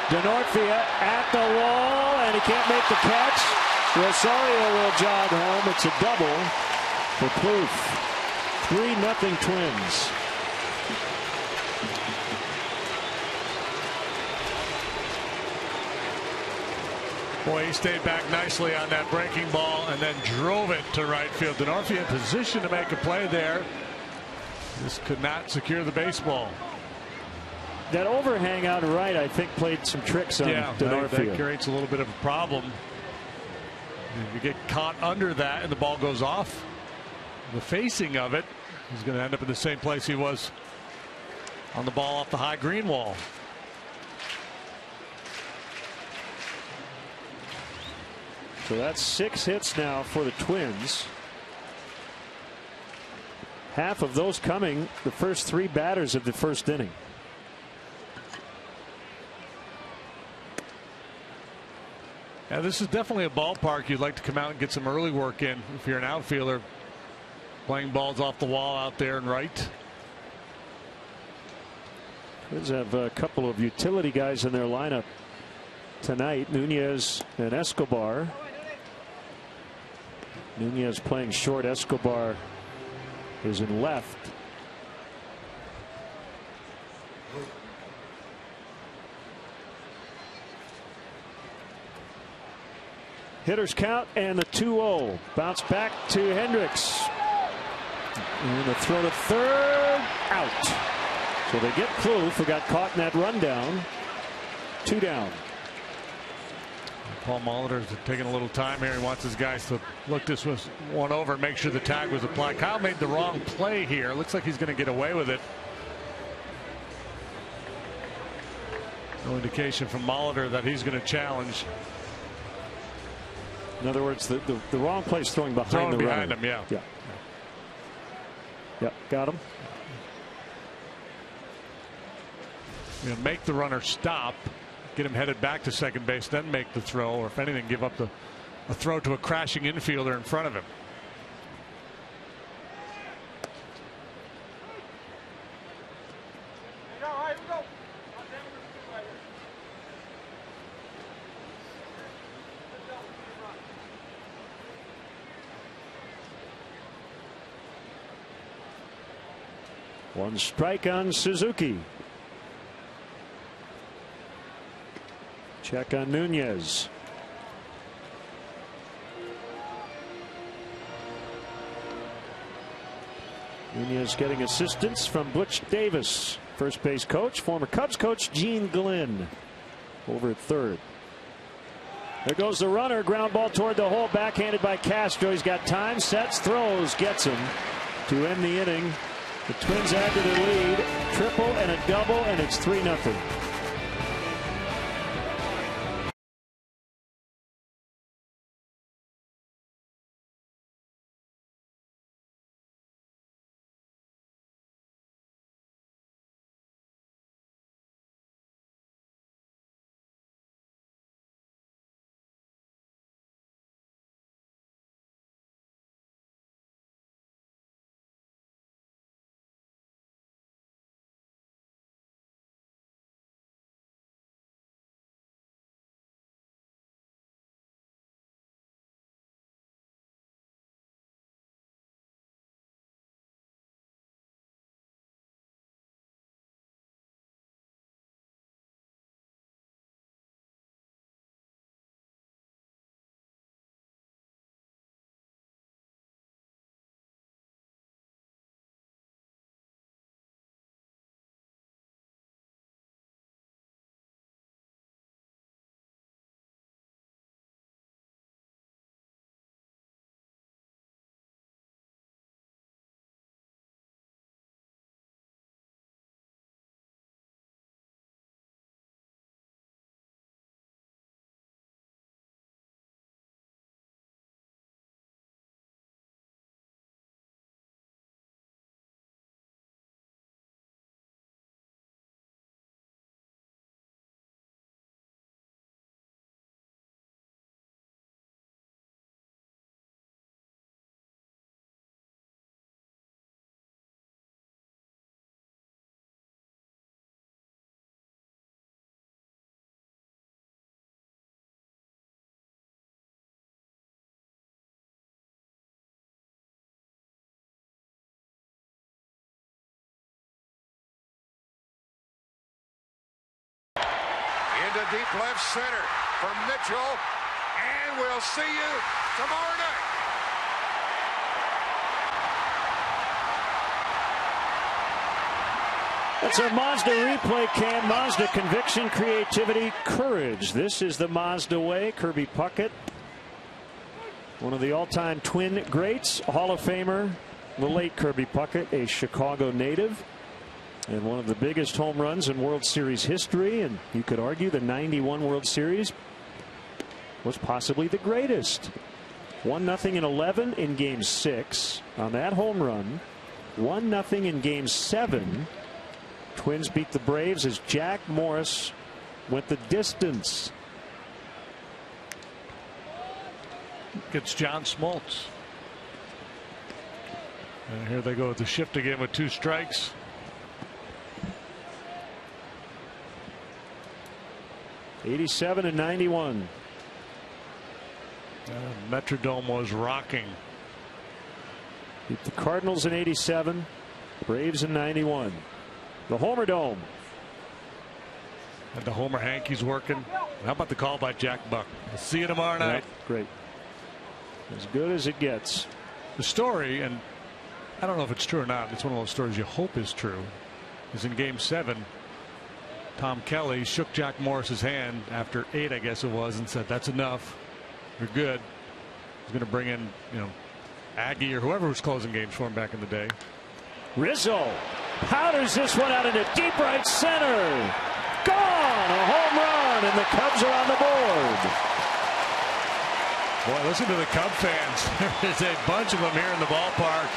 DeNorfia at the wall, and he can't make the catch. Rosario will jog home. It's a double for Plouffe. 3-0 Twins. Boy, he stayed back nicely on that breaking ball and then drove it to right field. DeNorfia in position to make a play there. This could not secure the baseball. That overhang out right, I think, played some tricks on DeNorfia. That creates a little bit of a problem. If you get caught under that and the ball goes off the facing of it, he's going to end up in the same place he was on the ball off the high green wall. So that's 6 hits now for the Twins. Half of those coming the first 3 batters of the first inning. Yeah, this is definitely a ballpark you'd like to come out and get some early work in if you're an outfielder playing balls off the wall out there and right. Twins have a couple of utility guys in their lineup tonight, Nunez and Escobar. Nunez playing short. Escobar is in left. Hitters count and the 2-0. Bounce back to Hendricks. And the throw to third. Out. So they get Plouffe, who got caught in that rundown. 2 down. Paul Molitor's taking a little time here. He wants his guys to look this one over and make sure the tag was applied. Kyle made the wrong play here. Looks like he's going to get away with it. No indication from Molitor that he's going to challenge. In other words, the wrong play is throwing behind the runner. Him, yeah. Yeah, got him. You know, make the runner stop, get him headed back to second base, then make the throw, or if anything, give up a throw to a crashing infielder in front of him. One strike on Suzuki. Check on Nunez. Nunez getting assistance from Butch Davis, first base coach. Former Cubs coach Gene Glynn over at third. There goes the runner. Ground ball toward the hole. Backhanded by Castro. He's got time. Sets. Throws. Gets him to end the inning. The Twins add to the lead. Triple and a double, and it's 3-0. Into deep left center for Mitchell, and we'll see you tomorrow night. That's our Mazda replay cam. Mazda conviction, creativity, courage. This is the Mazda way. Kirby Puckett, one of the all-time Twin greats, Hall of Famer, the late Kirby Puckett, a Chicago native, and one of the biggest home runs in World Series history. And you could argue the '91 World Series was possibly the greatest. 1-0 in 11 in Game 6 on that home run. 1-0 in Game 7. Twins beat the Braves as Jack Morris went the distance. Gets John Smoltz. And here they go with the shift again with 2 strikes. '87 and '91. Metrodome was rocking. Beat the Cardinals in '87, Braves in '91. The Homer Dome. And the Homer Hankies working. How about the call by Jack Buck? We'll see you tomorrow night. Yep, great. As good as it gets. The story, and I don't know if it's true or not, it's one of those stories you hope is true, is in Game 7. Tom Kelly shook Jack Morris's hand after 8, I guess it was, and said, "That's enough. You're good." He's going to bring in, Aggie or whoever was closing games for him back in the day. Rizzo powders this one out into deep right center. Gone! A home run, and the Cubs are on the board. Boy, listen to the Cub fans. There is a bunch of them here in the ballpark.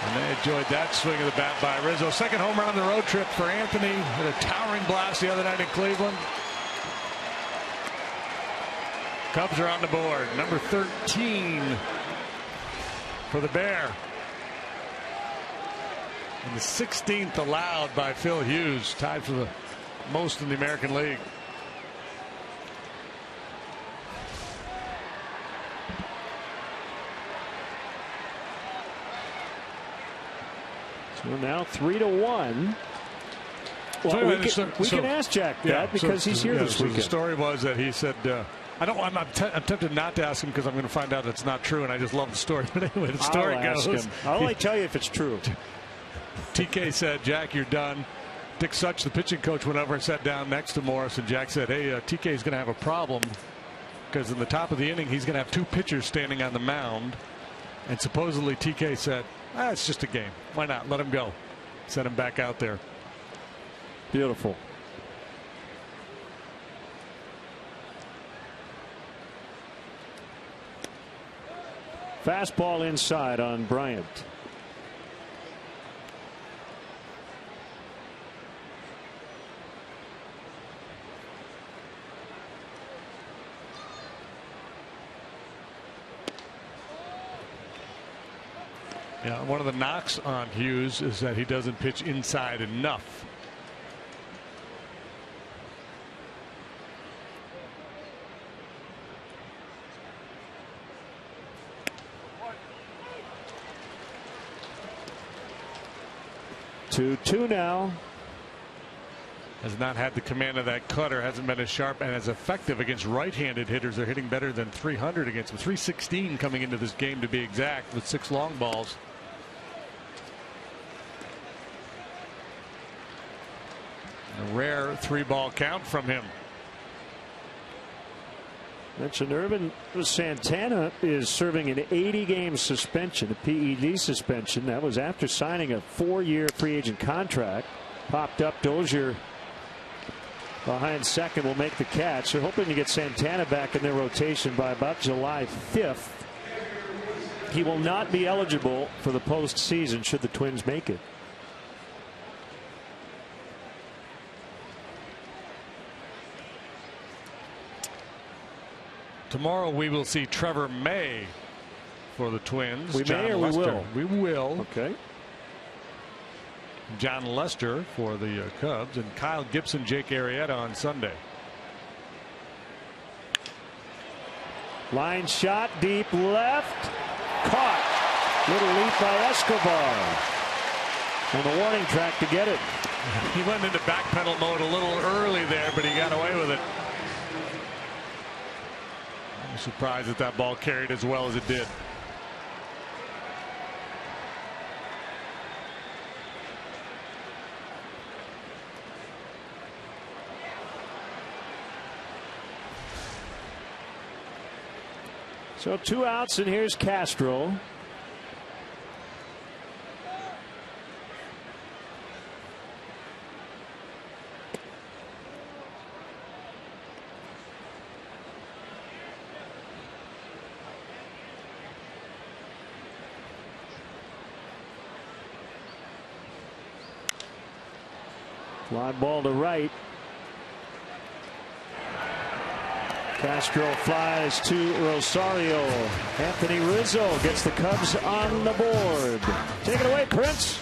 And they enjoyed that swing of the bat by Rizzo. Second home run on the road trip for Anthony. Had a towering blast the other night in Cleveland. Cubs are on the board. Number 13 for the Bear. And the 16th allowed by Phil Hughes, tied for the most in the American League. Well, now 3-1. Well, we can ask Jack that because he's here this weekend. The story was that he said, I'm tempted not to ask him because I'm going to find out it's not true, and I just love the story. But anyway, the story goes. I'll only tell you if it's true. TK said, Jack, you're done. Dick Such, the pitching coach, went over and sat down next to Morris, and Jack said, hey, TK is going to have a problem because in the top of the inning, he's going to have 2 pitchers standing on the mound. And supposedly TK said, it's just a game. Why not? Let him go. Send him back out there. Beautiful. Fastball inside on Bryant. Yeah, one of the knocks on Hughes is that he doesn't pitch inside enough. Two now. Has not had the command of that cutter, hasn't been as sharp and as effective against right-handed hitters. They're hitting better than 300 against him. 316 coming into this game to be exact with 6 long balls. A rare 3-ball count from him. Mentioned Urban Santana is serving an 80-game suspension, a PED suspension. That was after signing a 4-year free agent contract. Popped up. Dozier behind second will make the catch. They're hoping to get Santana back in their rotation by about July 5th. He will not be eligible for the postseason should the Twins make it. Tomorrow we will see Trevor May for the Twins. We may or we will? We will. Okay. John Lester for the Cubs, and Kyle Gibson, Jake Arrieta on Sunday. Line shot deep left. Caught. Little leap by Escobar. On the warning track to get it. He went into backpedal mode a little early there, but he got away with it. I'm surprised that that ball carried as well as it did. So 2 outs, and here's Castro. Fly ball to right. Castro flies to Rosario. Anthony Rizzo gets the Cubs on the board. Take it away, Prince.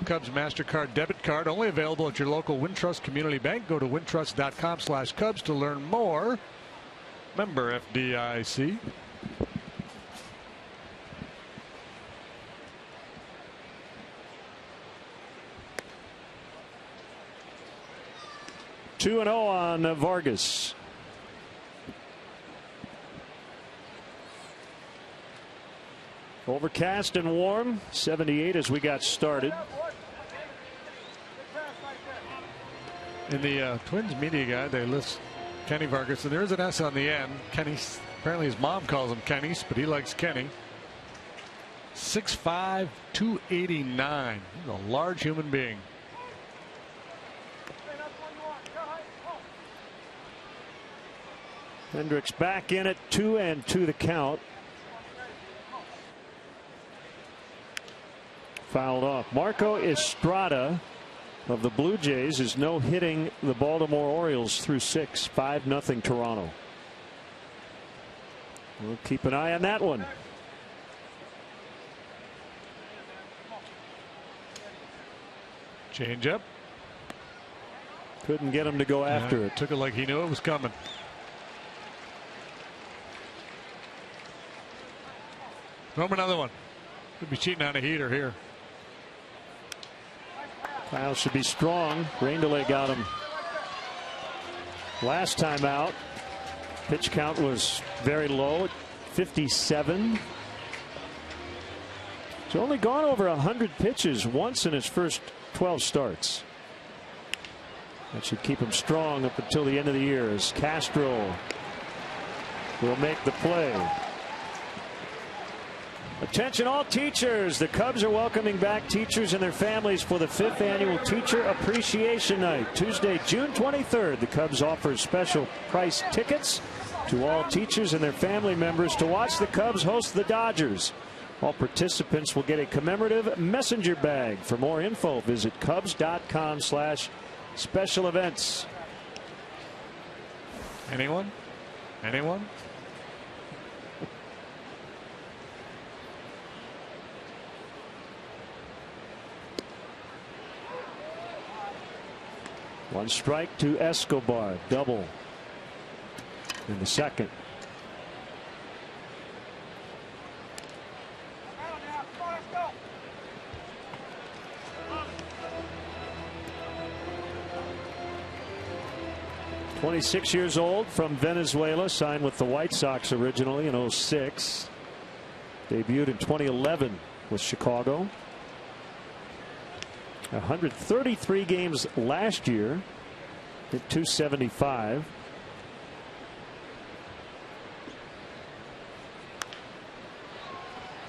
Cubs MasterCard debit card only available at your local Wintrust Community Bank. Go to wintrust.com/Cubs to learn more. Member FDIC. Two and 0 on Vargas. Overcast and warm. 78 as we got started. In the Twins media guide, they list Kenny Vargas, and there is an S on the end. Kenny, apparently his mom calls him Kenny's, but he likes Kenny. 6'5", 289. He's a large human being. Hendricks back in at 2-2 the count. Fouled off. Marco Estrada of the Blue Jays is no hitting the Baltimore Orioles through 6. 5-0 Toronto. We'll keep an eye on that one. Change up. Couldn't get him to go after it. Took it like he knew it was coming. Throw him another one. Could be cheating on a heater here. Kyle should be strong. Rain delay got him last time out. Pitch count was very low at 57. He's only gone over 100 pitches once in his first 12 starts. That should keep him strong up until the end of the year as Castro will make the play. Attention all teachers. The Cubs are welcoming back teachers and their families for the 5th annual Teacher Appreciation Night. Tuesday, June 23rd. The Cubs offer special price tickets to all teachers and their family members to watch the Cubs host the Dodgers. All participants will get a commemorative messenger bag. For more info, visit Cubs.com/special events. Anyone? Anyone? One strike to Escobar. Double in the second. "26 years old, from Venezuela, signed with the White Sox originally in 06. Debuted in 2011 with Chicago. 133 games last year. Hit .275.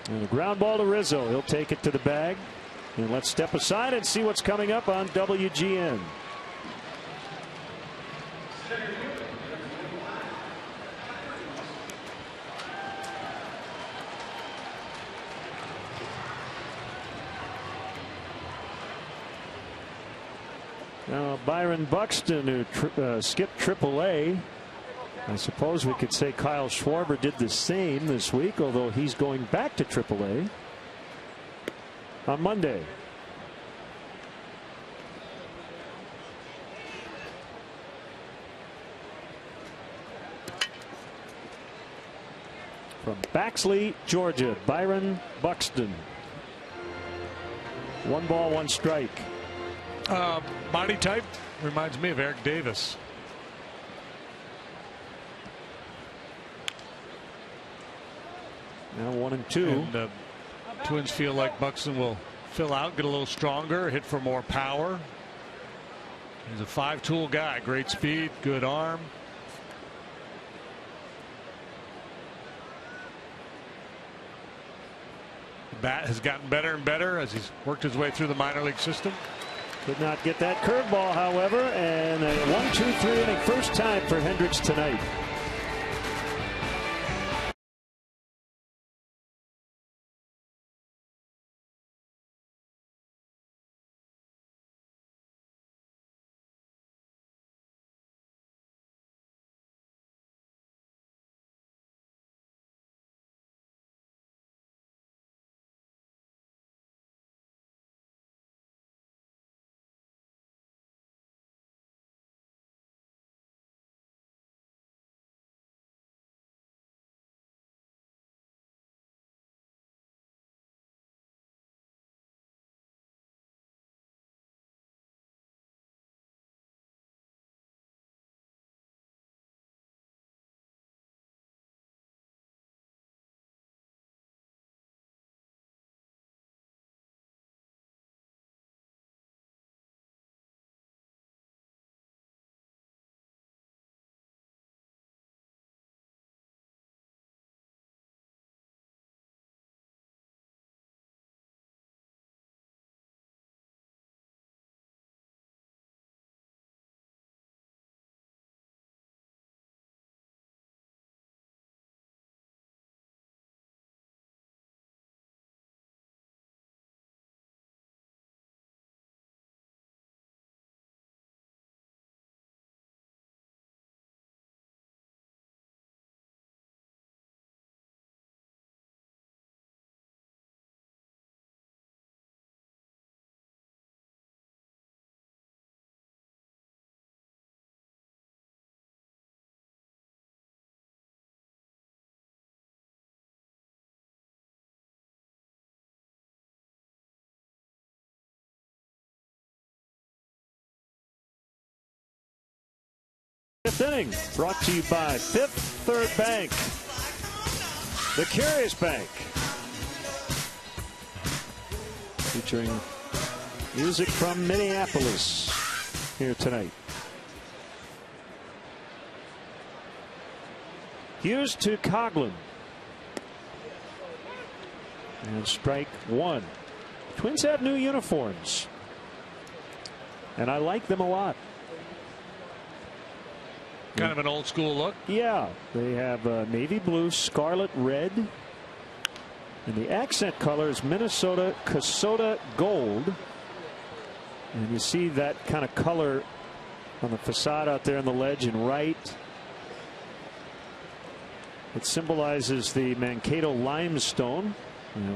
And a ground ball to Rizzo. He'll take it to the bag. And let's step aside and see what's coming up on WGN. Now Byron Buxton, who skipped AAA. I suppose we could say Kyle Schwarber did the same this week, although he's going back to AAA on Monday. From Baxley, Georgia, Byron Buxton. 1 ball, 1 strike. Body type reminds me of Eric Davis. Now 1-2. And Twins feel like Buxton will fill out, get a little stronger, hit for more power. He's a 5-tool guy. Great speed, good arm. The bat has gotten better and better as he's worked his way through the minor league system. Could not get that curveball, however, and a 1-2-3 inning first time for Hendricks tonight. Fifth inning, brought to you by Fifth Third Bank, the Curious Bank. Featuring music from Minneapolis here tonight. Hughes to Coughlin. And strike one. Twins have new uniforms, and I like them a lot. Kind of an old school look. Yeah, they have navy blue, scarlet red, and the accent color is Minnesota Casota gold. And you see that kind of color on the facade out there on the ledge and right. It symbolizes the Mankato limestone,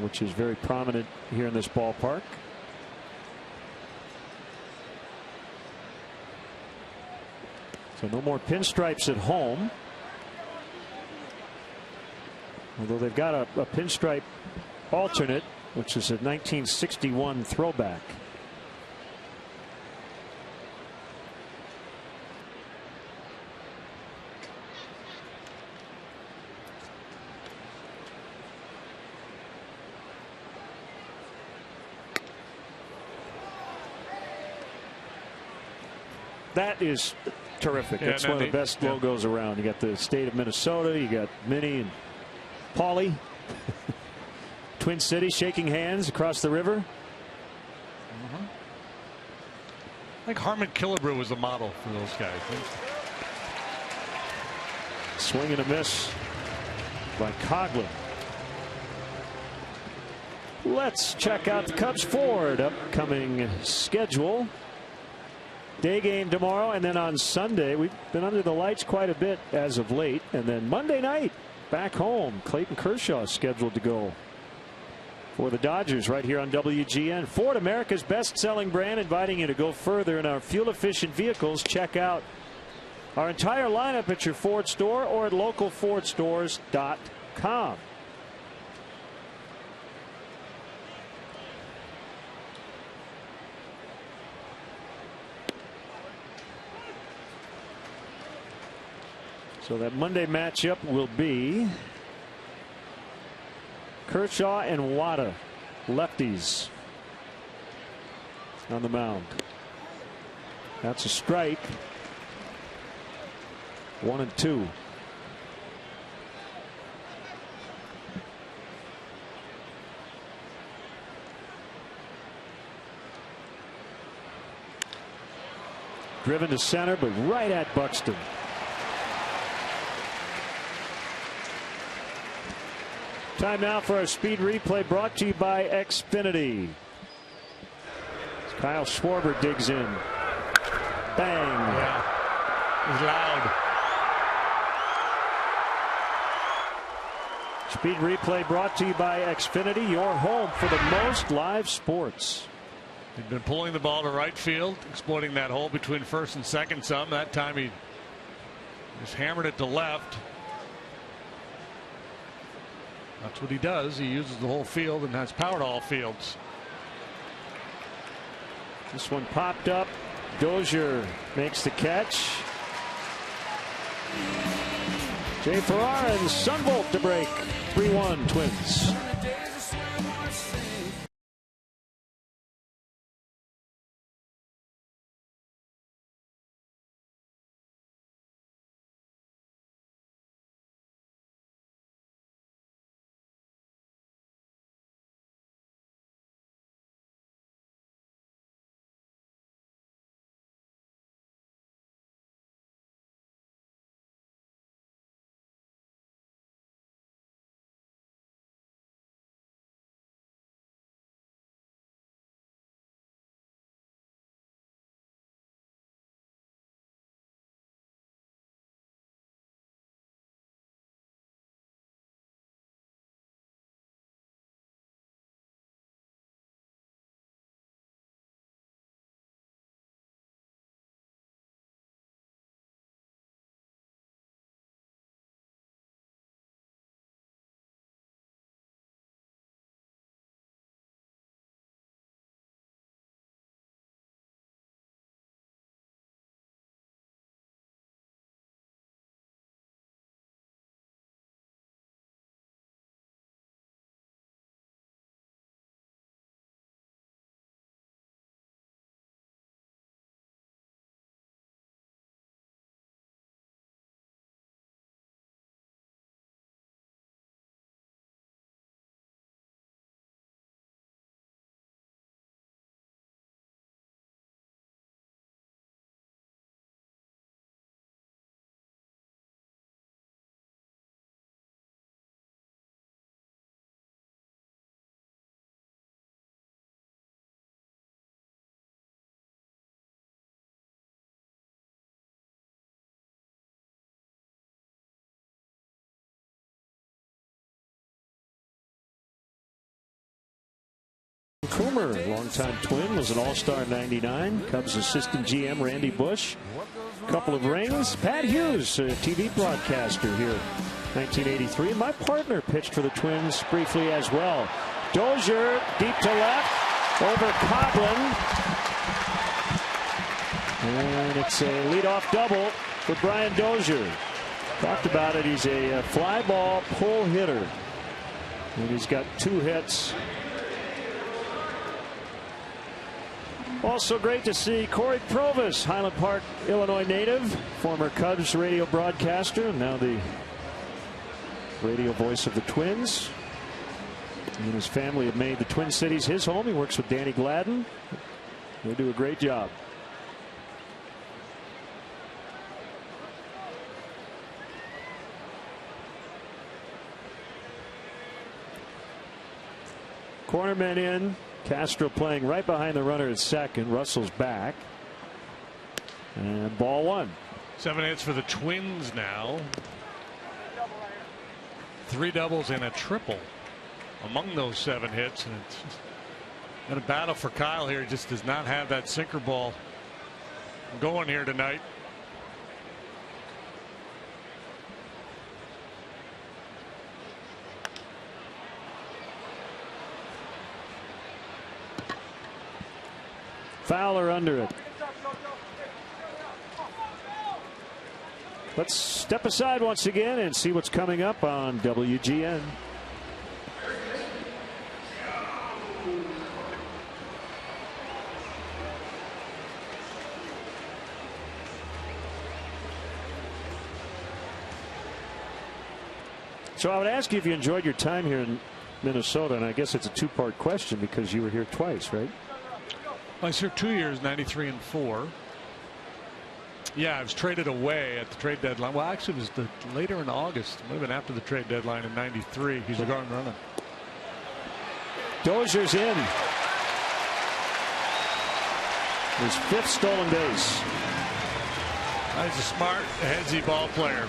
which is very prominent here in this ballpark. So no more pinstripes at home. Although they've got a pinstripe alternate, which is a 1961 throwback. That is terrific. That's one of the best logos around. You got the state of Minnesota, you got Minnie and Paulie. Twin Cities shaking hands across the river. I think Harmon Killebrew was the model for those guys. Swing and a miss by Coughlin. Let's check out the Cubs Ford upcoming schedule. Day game tomorrow, and then on Sunday we've been under the lights quite a bit as of late, and then Monday night back home Clayton Kershaw is scheduled to go for the Dodgers right here on WGN. Ford, America's best-selling brand, inviting you to go further in our fuel-efficient vehicles. Check out our entire lineup at your Ford store or at localfordstores.com. So that Monday matchup will be Kershaw and Wada, lefties, on the mound. That's a strike. 1-2. Driven to center, but right at Buxton. Time now for our speed replay, brought to you by Xfinity. As Kyle Schwarber digs in. Bang. Yeah. It was loud. Speed replay brought to you by Xfinity, your home for the most live sports. He'd been pulling the ball to right field, exploiting that hole between first and second some. That time he just hammered it to left. That's what he does. He uses the whole field and has power to all fields. This one popped up. Dozier makes the catch. Jay Farrar and Sunvolt to break. 3-1 Twins. Coomer, longtime Twin, was an All-Star in '99. Cubs assistant GM Randy Bush. Couple of rings. Pat Hughes, a TV broadcaster here, 1983. My partner pitched for the Twins briefly as well. Dozier deep to left over Coghlan. And it's a leadoff double for Brian Dozier. Talked about it. He's a fly ball pull hitter. And he's got 2 hits. Also great to see Corey Provis, Highland Park, Illinois native, former Cubs radio broadcaster, and now the radio voice of the Twins. He and his family have made the Twin Cities his home. He works with Danny Gladden. They do a great job. Cornermen in. Castro playing right behind the runner at second. Russell's back. And ball 1. 7 hits for the Twins now. 3 doubles and a triple among those 7 hits. And it's been a battle for Kyle here. He just does not have that sinker ball going here tonight. Fowler under it. Let's step aside once again and see what's coming up on WGN. So I would ask you if you enjoyed your time here in Minnesota, and I guess it's a 2-part question because you were here twice, right? I was here 2 years, 93 and 4. Yeah, I was traded away at the trade deadline. Well, actually, it was later in August. It might have been after the trade deadline in '93. He's a garden runner. Dozier's in. His 5th stolen base. He's a smart, headsy ball player.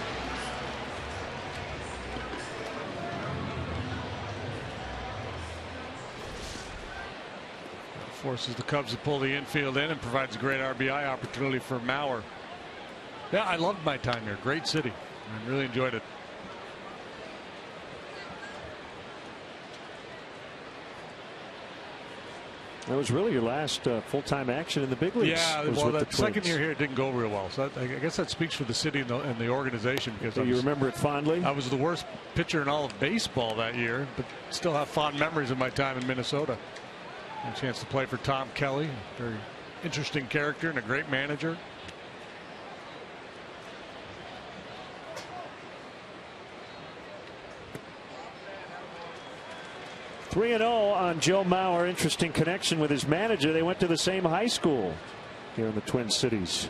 Forces the Cubs to pull the infield in and provides a great RBI opportunity for Mauer. Yeah, I loved my time here. Great city. I really enjoyed it. That was really your last full-time action in the big leagues. Yeah, well, that second year here it didn't go real well. So I guess that speaks for the city and the organization. Because you remember it fondly? I was the worst pitcher in all of baseball that year, but still have fond memories of my time in Minnesota. A chance to play for Tom Kelly, a very interesting character and a great manager. (3-0) on Joe Mauer. Interesting connection with his manager. They went to the same high school here in the Twin Cities.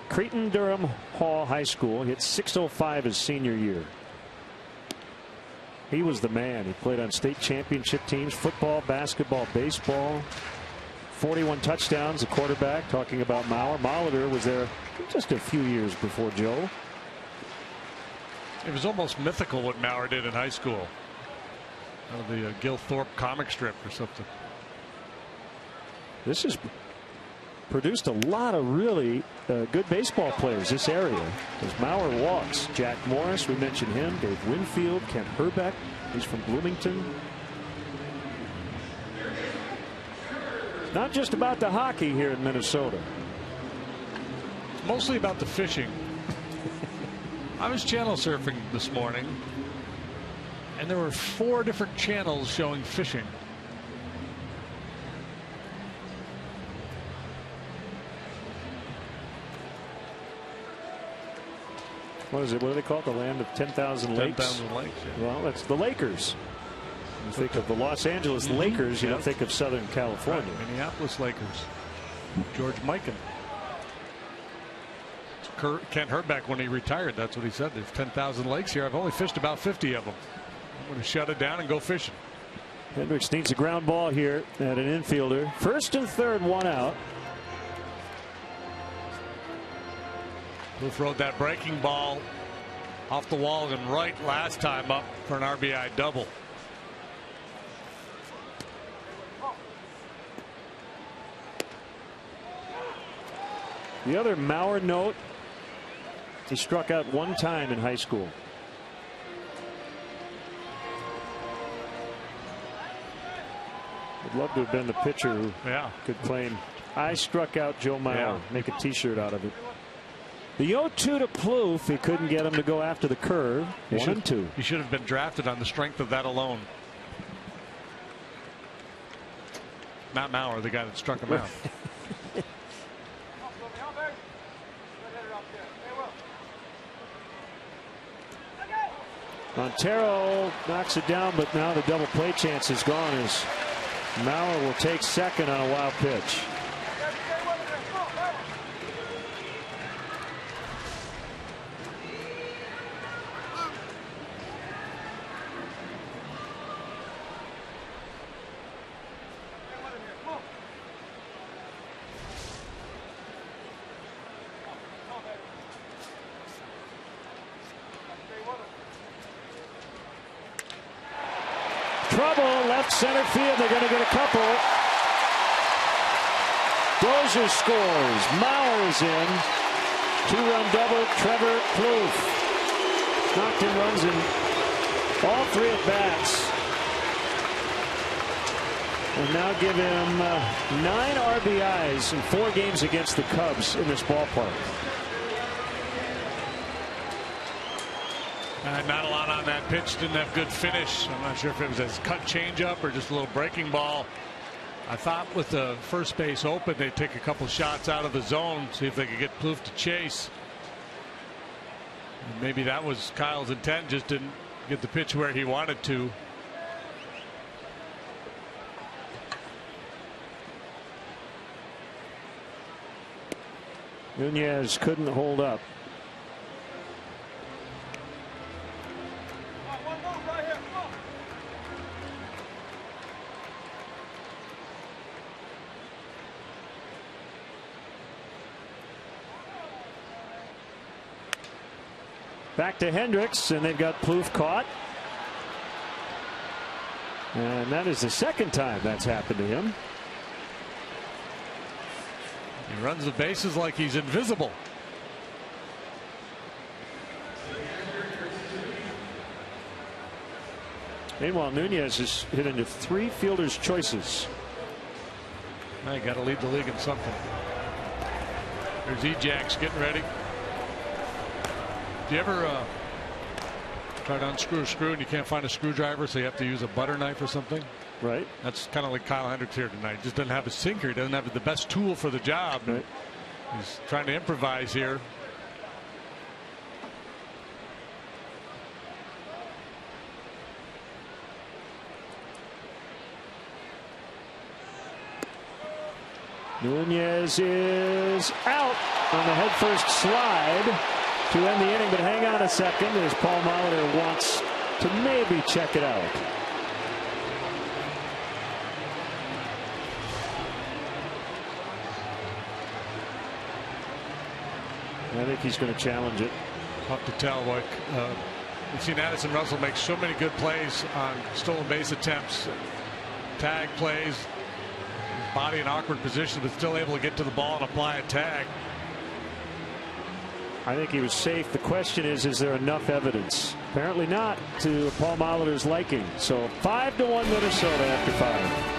Cretin-Durham Hall High School. Hit .605 his senior year. He was the man. He played on state championship teams, football, basketball, baseball. 41 touchdowns, a quarterback. Talking about Mauer. Molitor was there just a few years before Joe. It was almost mythical what Mauer did in high school. Out of the Gil Thorpe comic strip or something. This has produced a lot of really good baseball players, this area. As Mauer walks, Jack Morris, we mentioned him, Dave Winfield, Kent Herbeck, he's from Bloomington. Not just about the hockey here in Minnesota. It's mostly about the fishing. I was channel surfing this morning, and there were 4 different channels showing fishing. What is it? What do they call it? The land of 10,000 lakes? 10,000 lakes, yeah. Well, that's the Lakers. You think of the Los Angeles Lakers, you don't think of Southern California. Right. Minneapolis Lakers. George Mikan. Kent Herbeck, when he retired, that's what he said. There's 10,000 lakes here. I've only fished about 50 of them. I'm going to shut it down and go fishing. Hendricks needs a ground ball here at an infielder. First and third, 1 out. Wolf rode that breaking ball Off the wall and right last time up for an RBI double. The other Mauer note, he struck out one time in high school. I'd love to have been the pitcher who could claim, I struck out Joe Mauer. Make a t-shirt out of it. The 0-2 to Plouffe. He couldn't get him to go after the curve. 1-2. He should have been drafted on the strength of that alone. Not Mauer, the guy that struck him out. Montero knocks it down, but now the double play chance is gone as Mauer will take second on a wild pitch. Trouble left center field. They're going to get a couple. Dozier scores. Mauer is in. 2-run double. Trevor Plouffe knocked in runs in all 3 at bats. And now give him 9 RBIs in 4 games against the Cubs in this ballpark. Not a lot on that pitch. Didn't have good finish. I'm not sure if it was a cut changeup or just a little breaking ball. I thought with the first base open, they'd take a couple shots out of the zone, see if they could get Plouffe to chase. And maybe that was Kyle's intent, just didn't get the pitch where he wanted to. Nunez couldn't hold up. Back to Hendricks, and they've got Plouffe caught. And that is the second time that's happened to him. He runs the bases like he's invisible. Meanwhile, Nunez has hit into 3 fielders' choices. Now you got to lead the league in something. There's Ejax getting ready. Do you ever try to unscrew a screw and you can't find a screwdriver, so you have to use a butter knife or something? Right. That's kind of like Kyle Hendricks here tonight. He just doesn't have a sinker. He doesn't have the best tool for the job. Right. He's trying to improvise here. Nunez is out on the headfirst slide to end the inning, but hang on a second as Paul Molitor wants to maybe check it out. I think he's going to challenge it. Tough to tell. Like we've seen Addison Russell make so many good plays on stolen base attempts, tag plays, his body in awkward position, but still able to get to the ball and apply a tag. I think he was safe. The question is there enough evidence? Apparently not, to Paul Molitor's liking. So 5-1 Minnesota after 5.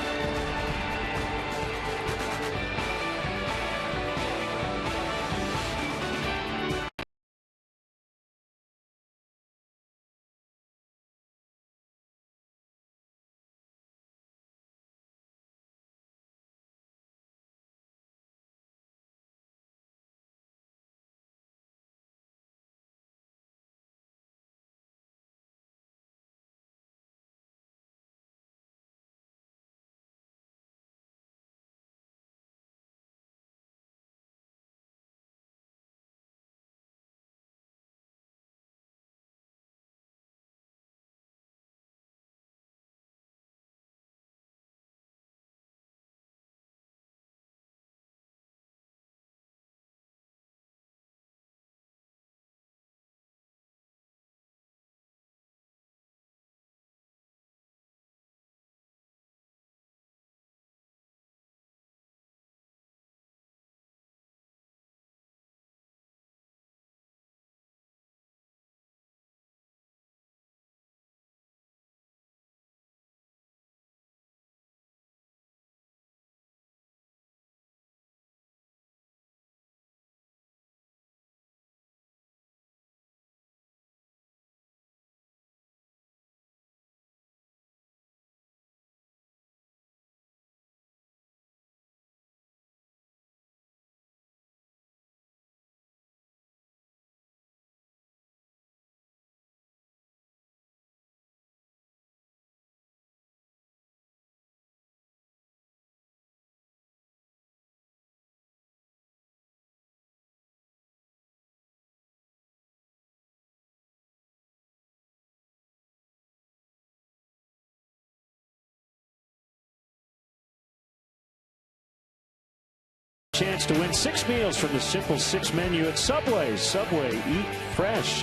chance to win 6 meals from the Simple 6 menu at Subway. Subway, eat fresh.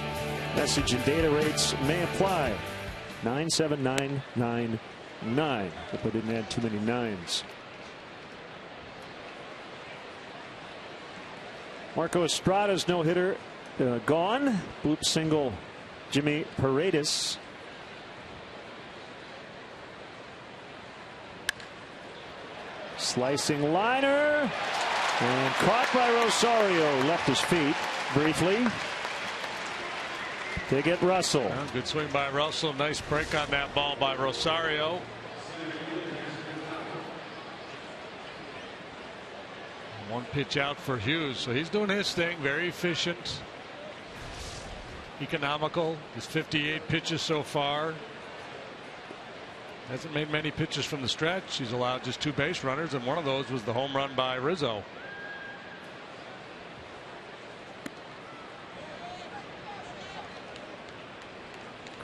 Message and data rates may apply. 97999. Hope I didn't add too many nines. Marco Estrada's no-hitter gone. Bloop single Jimmy Paredes. Slicing liner. And caught by Rosario. Left his feet briefly. To get Russell. Well, good swing by Russell. Nice break on that ball by Rosario. One pitch out for Hughes, so he's doing his thing. Very efficient, economical. His 58 pitches so far. Hasn't made many pitches from the stretch. He's allowed just 2 base runners, and one of those was the home run by Rizzo.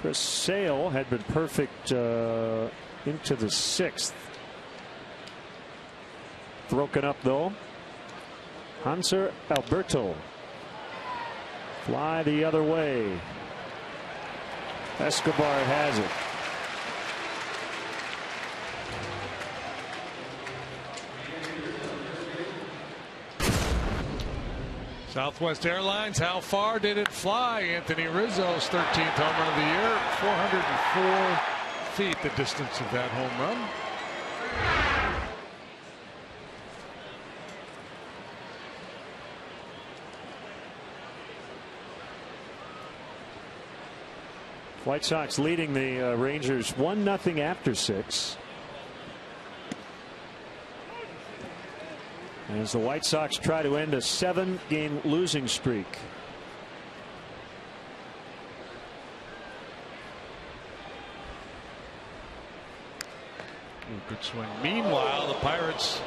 Chris Sale had been perfect into the 6th. Broken up though. Hanser Alberto. Fly the other way. Escobar has it. Southwest Airlines, how far did it fly? Anthony Rizzo's 13th home run of the year. 404 feet, the distance of that home run. White Sox leading the Rangers 1-0 after 6. As the White Sox try to end a 7-game losing streak. Good swing. Meanwhile, the Pirates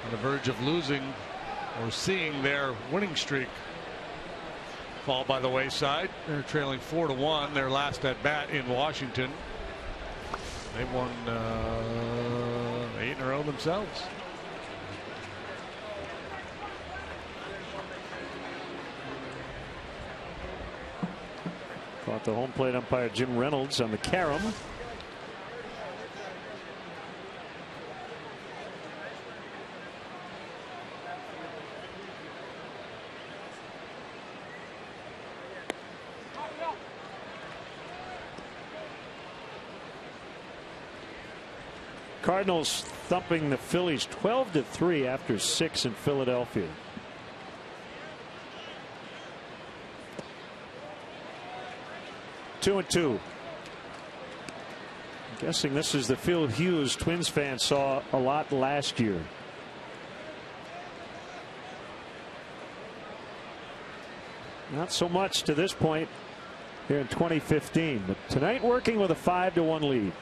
on the verge of losing or seeing their winning streak fall by the wayside. They're trailing 4-1. Their last at bat in Washington. They won 8 in a row themselves. Caught the home plate umpire Jim Reynolds on the carom. Cardinals thumping the Phillies 12-3 after 6 in Philadelphia. Two and two. I'm guessing this is the Phil Hughes Twins fans saw a lot last year. Not so much to this point here in 2015, but tonight working with a 5-1 lead.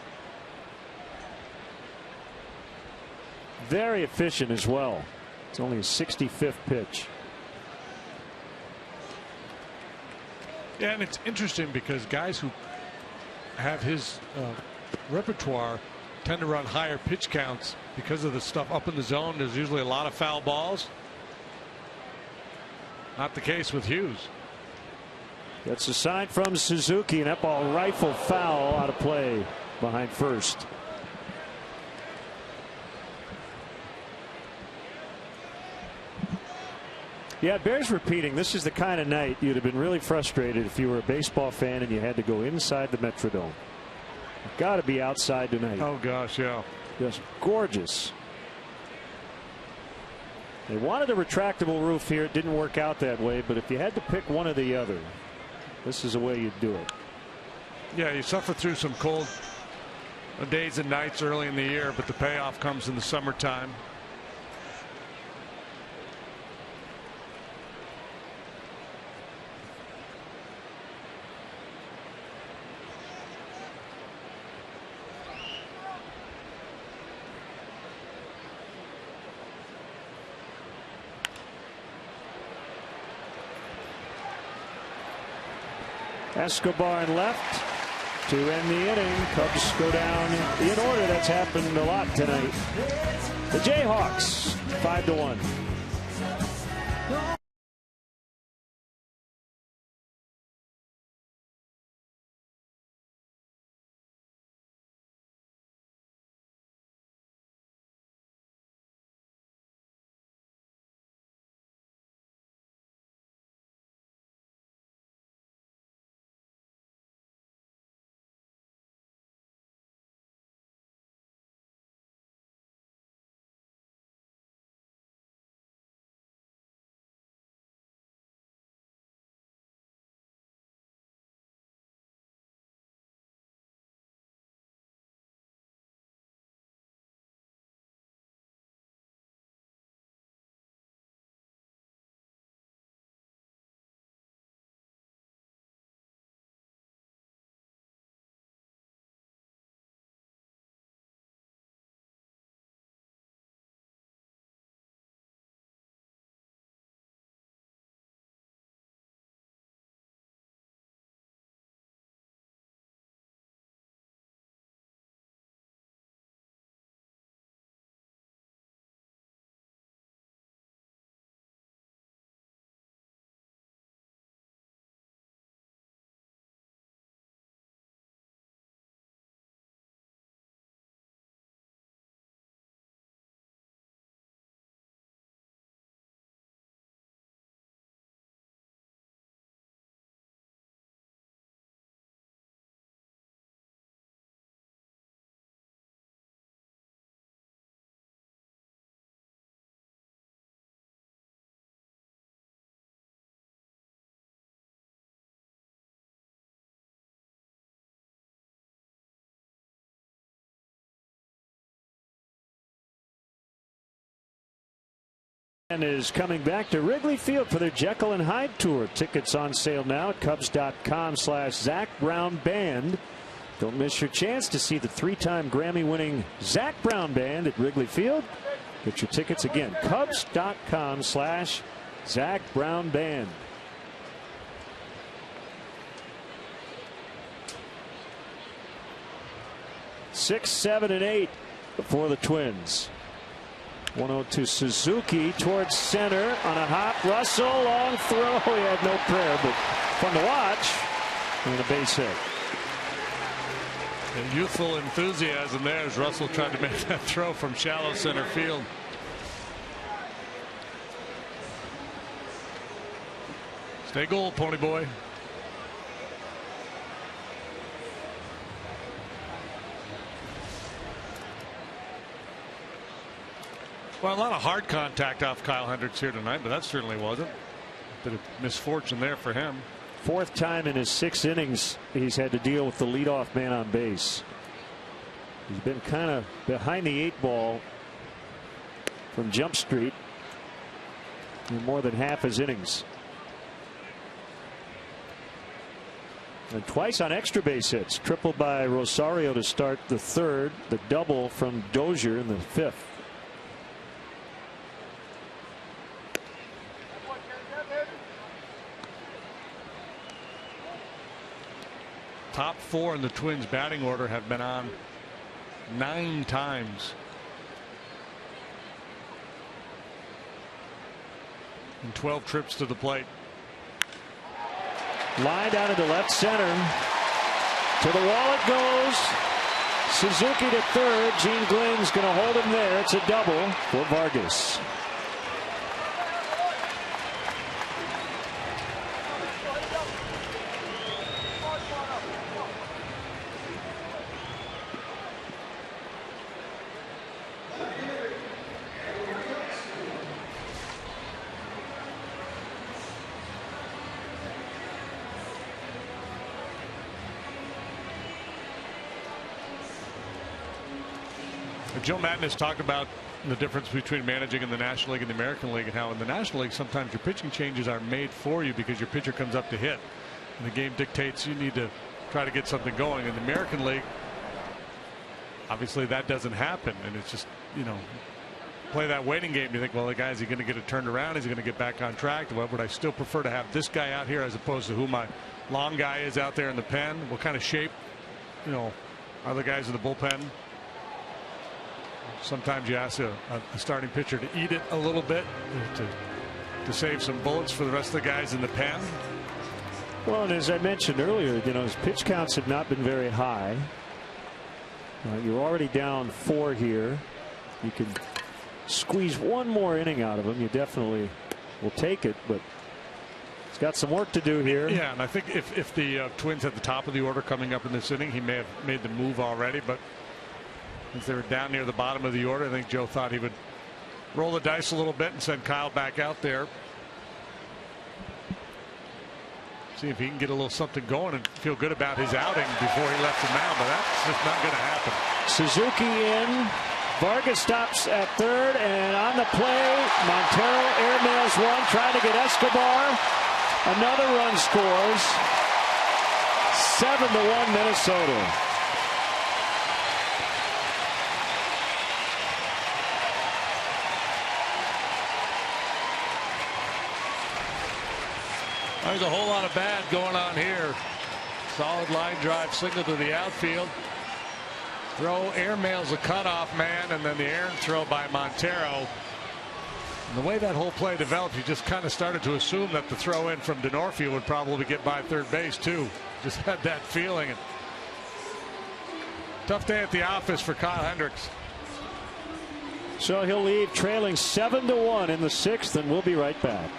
Very efficient as well. It's only a 65th pitch. Yeah, and it's interesting because guys who have his repertoire tend to run higher pitch counts because of the stuff up in the zone. There's usually a lot of foul balls. Not the case with Hughes. That's a sign from Suzuki, and that ball rifle foul out of play behind first. Yeah, it bears repeating. This is the kind of night you'd have been really frustrated if you were a baseball fan and you had to go inside the Metrodome. You've got to be outside tonight. Oh, gosh, yeah. Just gorgeous. They wanted a retractable roof here. It didn't work out that way, but if you had to pick one or the other, this is the way you'd do it. Yeah, you suffer through some cold days and nights early in the year, but the payoff comes in the summertime. Escobar in left to end the inning. Cubs go down in order. That's happened a lot tonight. The Jayhawks 5-1. And is coming back to Wrigley Field for their Jekyll and Hyde tour. Tickets on sale now at Cubs.com/Zach Brown Band. Don't miss your chance to see the 3-time Grammy-winning Zach Brown Band at Wrigley Field. Get your tickets again. Cubs.com/Zach Brown Band. Six, 7, and 8 for the Twins. 1-0 to Suzuki towards center on a hop. Russell, long throw. He had no prayer, but fun to watch. And a base hit. And youthful enthusiasm there as Russell tried to make that throw from shallow center field. Stay gold, Pony Boy. Well, a lot of hard contact off Kyle Hendricks here tonight, but that certainly wasn't. A bit of misfortune there for him. Fourth time in his 6 innings he's had to deal with the leadoff man on base. He's been kind of behind the 8 ball from Jump Street in more than half his innings. And twice on extra base hits. Triple by Rosario to start the 3rd. The double from Dozier in the 5th. Top 4 in the Twins batting order have been on 9 times. And 12 trips to the plate. Line down into left center. To the wall it goes. Suzuki to 3rd. Gene Glenn's going to hold him there. It's a double for Vargas. Joe Madden has talked about the difference between managing in the National League and the American League, and how in the National League sometimes your pitching changes are made for you because your pitcher comes up to hit, and the game dictates you need to try to get something going. In the American League, obviously that doesn't happen, and it's just, you know, play that waiting game. You think, well, the guy, is he going to get it turned around? Is he going to get back on track? Well, would I still prefer to have this guy out here as opposed to who my long guy is out there in the pen? What kind of shape, you know, are the guys in the bullpen? Sometimes you ask a starting pitcher to eat it a little bit, to to save some bullets for the rest of the guys in the pen. Well, and as I mentioned earlier, his pitch counts have not been very high. You're already down 4 here. You can squeeze one more inning out of him. You definitely will take it, but he's got some work to do here. Yeah, and I think if the Twins at the top of the order coming up in this inning, he may have made the move already, but since they were down near the bottom of the order, I think Joe thought he would roll the dice a little bit and send Kyle back out there. See if he can get a little something going and feel good about his outing before he left the mound, but that's just not going to happen. Suzuki in. Vargas stops at third, and on the play, Montero airmails one, trying to get Escobar. Another run scores. 7-1 Minnesota. There's a whole lot of bad going on here. Solid line drive signal to the outfield. Throw airmails a cutoff man, and then the errant throw by Montero. And the way that whole play developed, you just kind of started to assume that the throw in from Denorfia would probably get by third base too. Just had that feeling. And tough day at the office for Kyle Hendricks. So he'll leave trailing 7-1 in the 6th, and we'll be right back.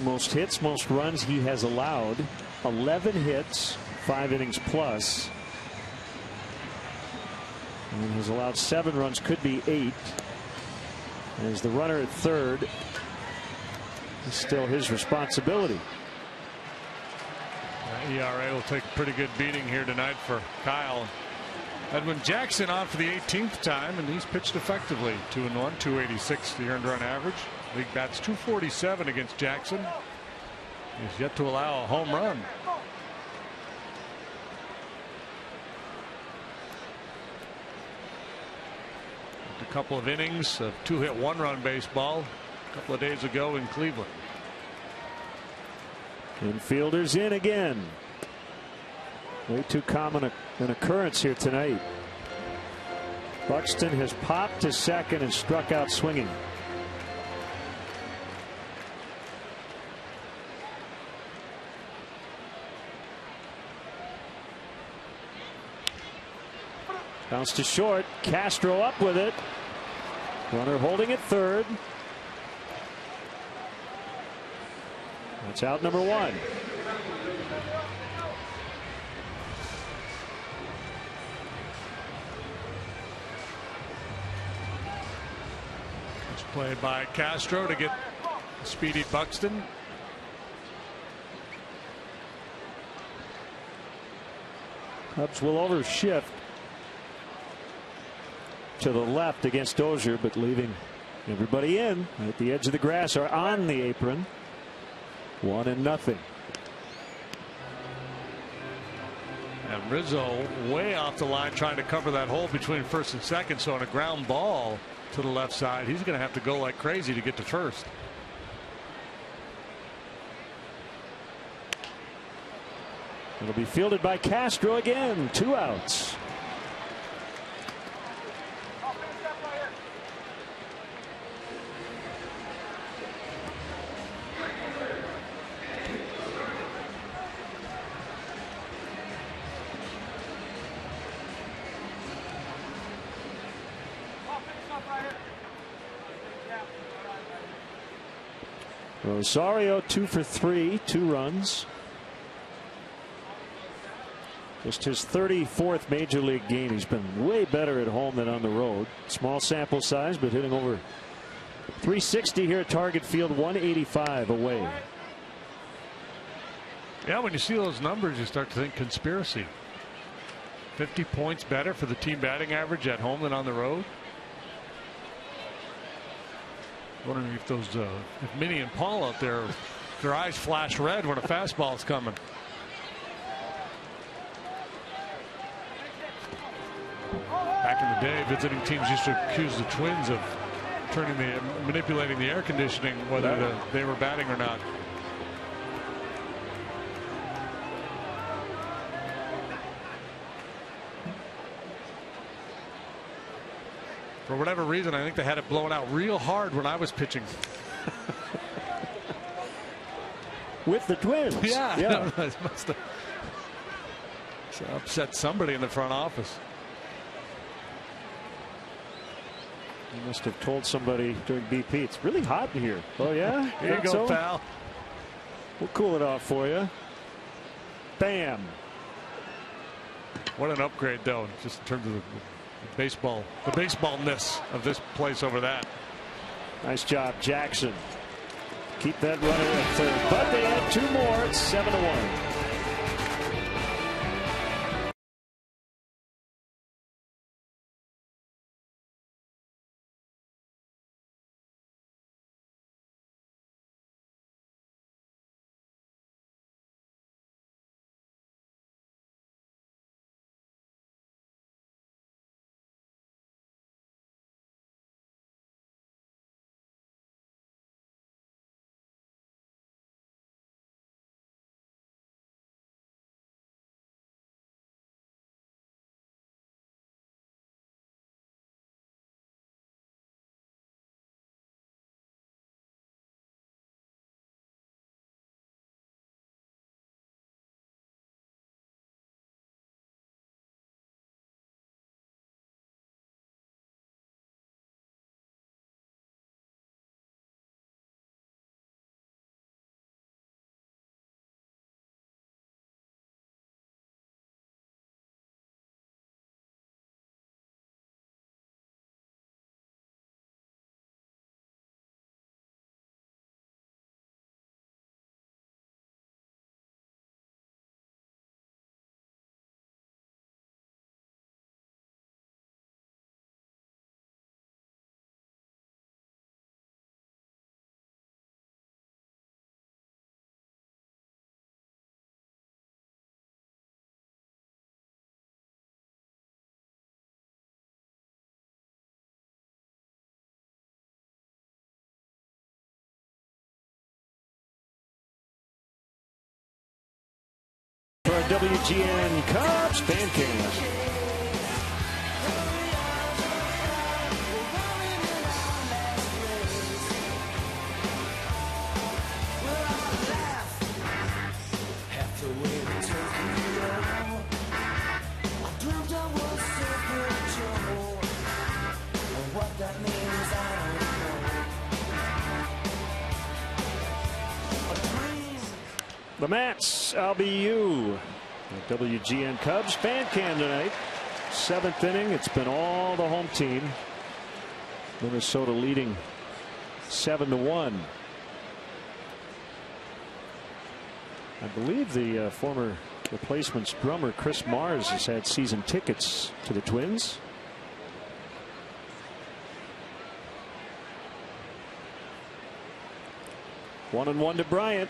Most hits, most runs he has allowed. 11 hits, 5 innings plus. And has allowed 7 runs, could be 8. As the runner at third, it's still his responsibility. ERA will take a pretty good beating here tonight for Kyle. Edwin Jackson on for the 18th time, and he's pitched effectively. 2-1, 286 the earned run average. League bats 247 against Jackson. He's yet to allow a home run. A couple of innings of 2-hit 1-run baseball a couple of days ago in Cleveland. Infielders in again. Way too common an occurrence here tonight. Buxton has popped to second and struck out swinging. Bounce to short. Castro up with it. Runner holding at third. That's out number 1. It's played by Castro to get speedy Buxton. Cubs will overshift to the left against Dozier, but leaving everybody in at the edge of the grass or on the apron. 1-0. And Rizzo way off the line trying to cover that hole between first and second. So on a ground ball to the left side, he's going to have to go like crazy to get to first. It'll be fielded by Castro again. 2 outs. Rosario 2 for 3, 2 runs. Just his 34th major league game. He's been way better at home than on the road. Small sample size, but hitting over 360 here at Target Field, 185 away. Yeah, when you see those numbers, you start to think conspiracy. 50 points better for the team batting average at home than on the road. Wondering if those, if Minnie and Paul out there, their eyes flash red when a fastball is coming. Back in the day, visiting teams used to accuse the Twins of manipulating the air conditioning, whether they were batting or not. For whatever reason, I think they had it blown out real hard when I was pitching. With the Twins. Yeah. No, it must have upset somebody in the front office. You must have told somebody during BP, it's really hot in here. Oh, yeah? Here you go, pal. We'll cool it off for you. Bam. What an upgrade, though, just in terms of the baseballness of this place over that. Nice job, Jackson. Keep that runner at third, but they add 2 more. It's 7-1. WGN Cubs fan cam. The Mats, I'll be you. The WGN Cubs fan cam tonight. 7th inning. It's been all the home team. Minnesota leading 7-1. I believe the former replacement's drummer Chris Mars has had season tickets to the Twins. One and one to Bryant.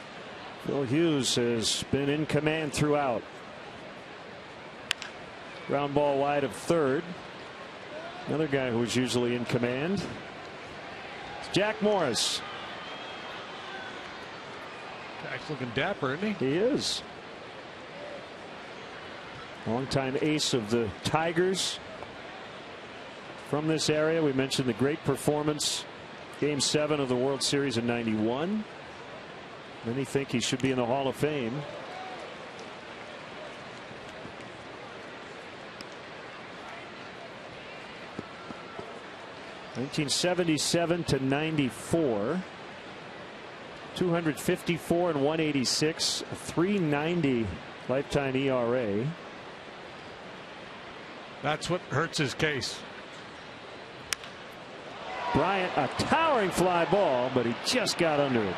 Phil Hughes has been in command throughout. Ground ball wide of third. Another guy who was usually in command. It's Jack Morris. Jack's looking dapper, isn't he? He is. Longtime ace of the Tigers. From this area, we mentioned the great performance, Game 7 of the World Series in '91. Many think he should be in the Hall of Fame. (1977 to '94). 254 and 186, a 3.90 lifetime ERA. That's what hurts his case. Bryant, a towering fly ball, but he just got under it.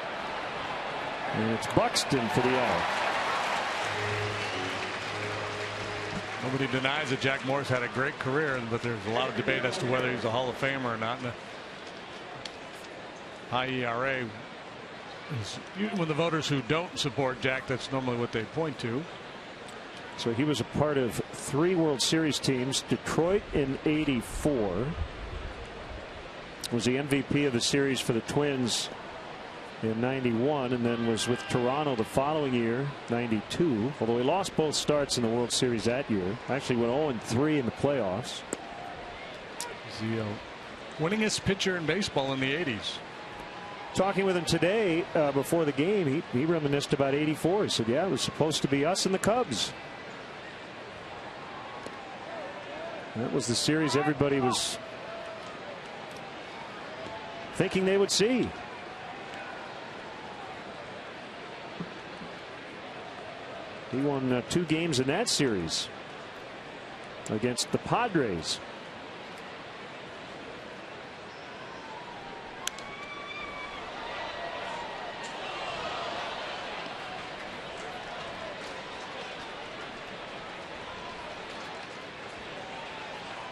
And it's Buxton for the out. Nobody denies that Jack Morris had a great career, but there's a lot of debate as to whether he's a Hall of Famer or not. And high ERA. When the voters who don't support Jack, that's normally what they point to. So he was a part of 3 World Series teams. Detroit in '84. Was the MVP of the series for the Twins in '91, and then was with Toronto the following year, '92. Although he lost both starts in the World Series that year. Actually went 0-3 in the playoffs. He's the winningest pitcher in baseball in the '80s. Talking with him today before the game, he reminisced about '84. He said, yeah, it was supposed to be us and the Cubs. That was the series everybody was thinking they would see. He won 2 games in that series against the Padres.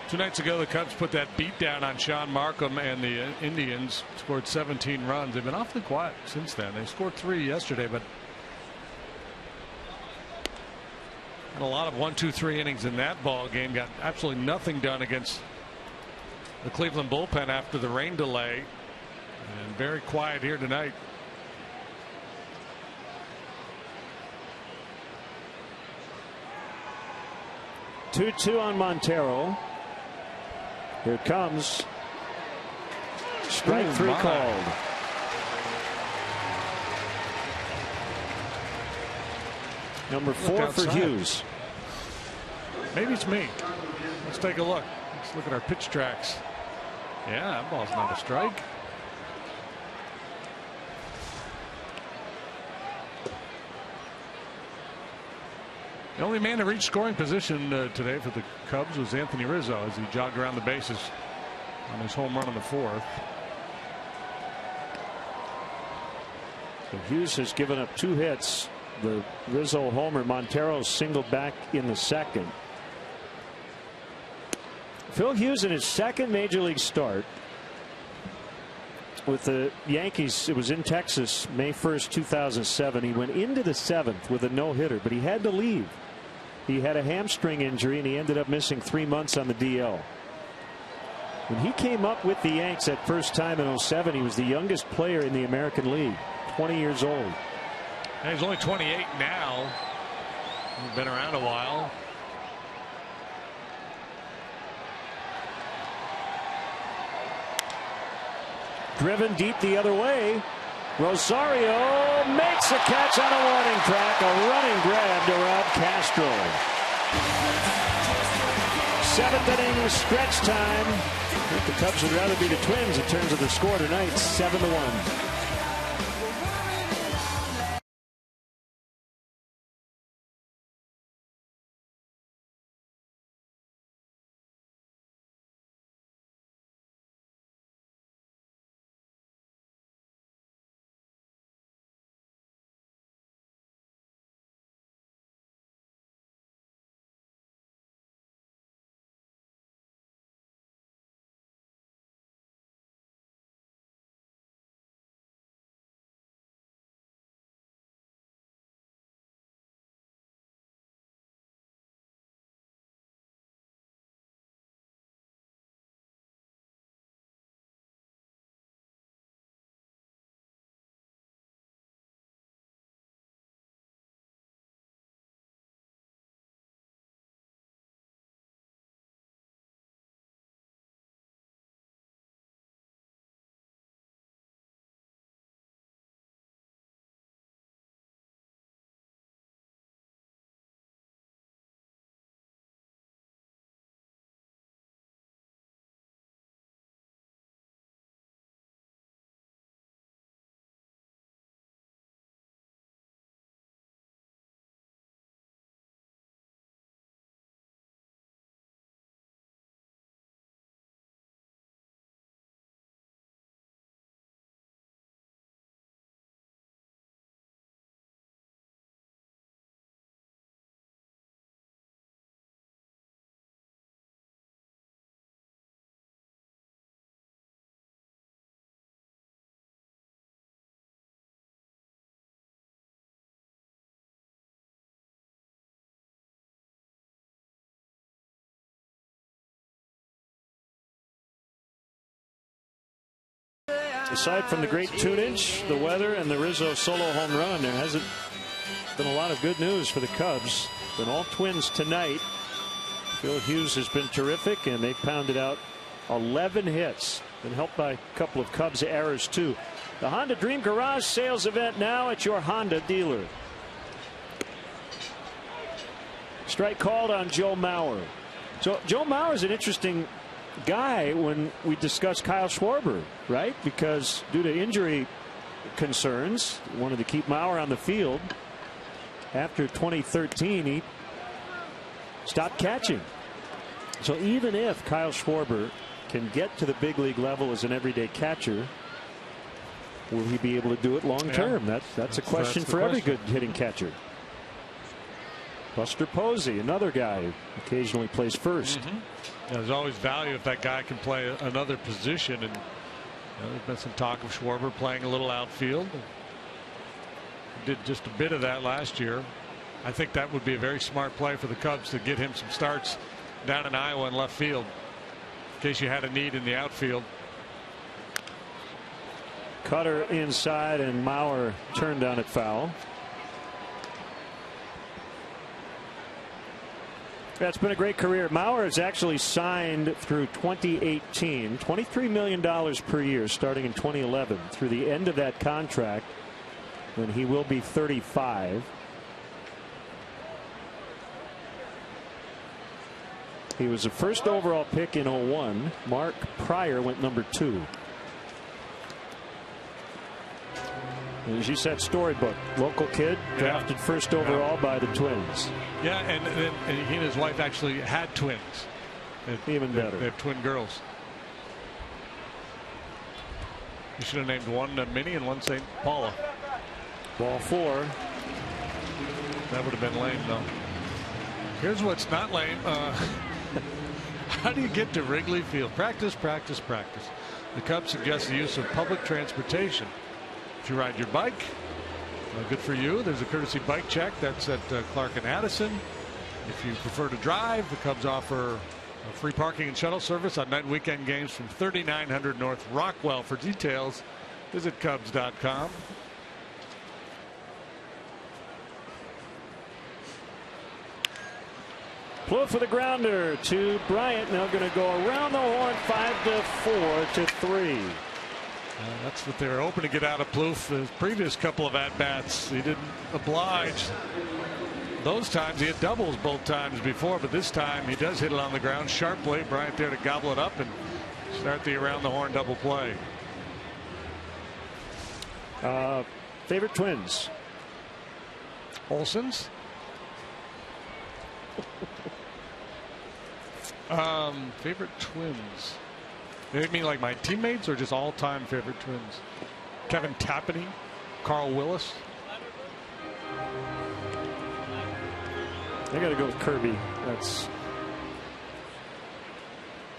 Two nights ago, the Cubs put that beat down on Sean Markham and the Indians, scored 17 runs. They've been awfully quiet since then. They scored 3 yesterday, but had a lot of 1, 2, 3 innings in that ball game. Got absolutely nothing done against the Cleveland bullpen after the rain delay, and very quiet here tonight. Two on Montero. Here it comes. Strike 3 called. Number 4 for Hughes. Maybe it's me. Let's take a look. Let's look at our pitch tracks. Yeah, that ball's not a strike. The only man to reach scoring position today for the Cubs was Anthony Rizzo as he jogged around the bases on his home run in the 4th. So Hughes has given up 2 hits. The Rizzo homer. Montero singled back in the 2nd. Phil Hughes in his 2nd major league start with the Yankees. It was in Texas, May 1st, 2007. He went into the 7th with a no-hitter, but he had to leave. He had a hamstring injury, and he ended up missing 3 months on the DL. When he came up with the Yanks that first time in '07, he was the youngest player in the American League, 20 years old. And he's only 28 now. He's been around a while. Driven deep the other way. Rosario makes a catch on a warning track. A running grab to Rob Castro. 7th inning stretch time. I think the Cubs would rather be the Twins in terms of the score tonight. 7-1. aside from the great tunage, the weather, and the Rizzo solo home run, there hasn't been a lot of good news for the Cubs. Been all Twins tonight. Phil Hughes has been terrific, and they've pounded out 11 hits. Been helped by a couple of Cubs errors too. The Honda Dream Garage sales event now at your Honda dealer. Strike called on Joe Mauer. So Joe Mauer is an interesting guy when we discuss Kyle Schwarber, right? Because due to injury concerns, wanted to keep Mauer on the field. After 2013, he stopped catching. So even if Kyle Schwarber can get to the big league level as an everyday catcher, will he be able to do it long term? That's a question for every good hitting catcher. Buster Posey, another guy who occasionally plays first. There's always value if that guy can play another position, and there's been some talk of Schwarber playing a little outfield. Did just a bit of that last year. I think that would be a very smart play for the Cubs to get him some starts down in Iowa in left field in case you had a need in the outfield. Cutter inside, and Mauer turned on it foul. That's been a great career. Mauer is actually signed through 2018, $23 million per year starting in 2011 through the end of that contract when he will be 35. He was the first overall pick in 01. Mark Pryor went number 2. As you said, storybook. Local kid drafted first overall by the Twins. Yeah, and he and his wife actually had twins. Even better. They have twin girls. You should have named one Minnie and one St. Paula. Ball 4. That would have been lame, though. Here's what's not lame. How do you get to Wrigley Field? Practice, practice, practice. The Cubs suggest the use of public transportation. If you ride your bike, good for you. There's a courtesy bike check. That's at Clark and Addison. If you prefer to drive, the Cubs offer free parking and shuttle service on night and weekend games from 3900 North Rockwell. For details, visit Cubs.com. Plouffe for the grounder to Bryant. Now going to go around the horn, 5-4 to 3. That's what they were hoping to get out of Plouffe. His previous couple of at-bats, he didn't oblige. Those times he had doubles both times before, but this time he does hit it on the ground sharply. Bryant there to gobble it up and start the around the horn double play. Favorite Twins? Olsen's. Favorite Twins. You mean like my teammates or just all-time favorite Twins? Kevin Tapani, Carl Willis. I got to go with Kirby. That's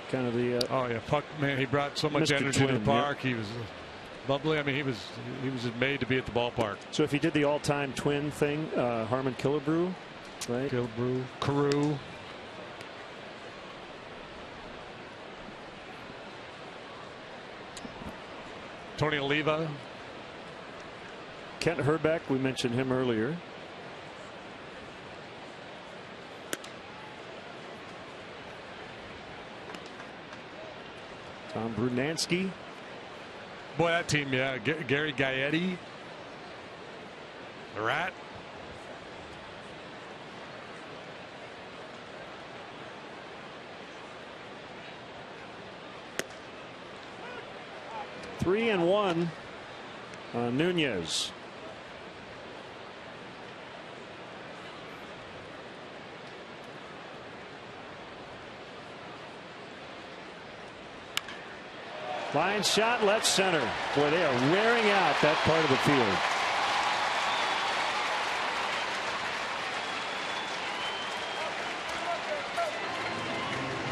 kind of the. Oh yeah, Puck man. He brought so much Mr. energy Twin, to the park. He was bubbly. I mean, he was made to be at the ballpark. So if he did the all-time Twin thing, Harmon Killebrew, right? Killebrew, Carew. Tony Oliva. Kent Herbeck, we mentioned him earlier. Tom Brunansky. Boy, that team, yeah. Gary Gaetti. The Rat. Three and 1 on Nunez. Line shot left center. Boy, they are wearing out that part of the field.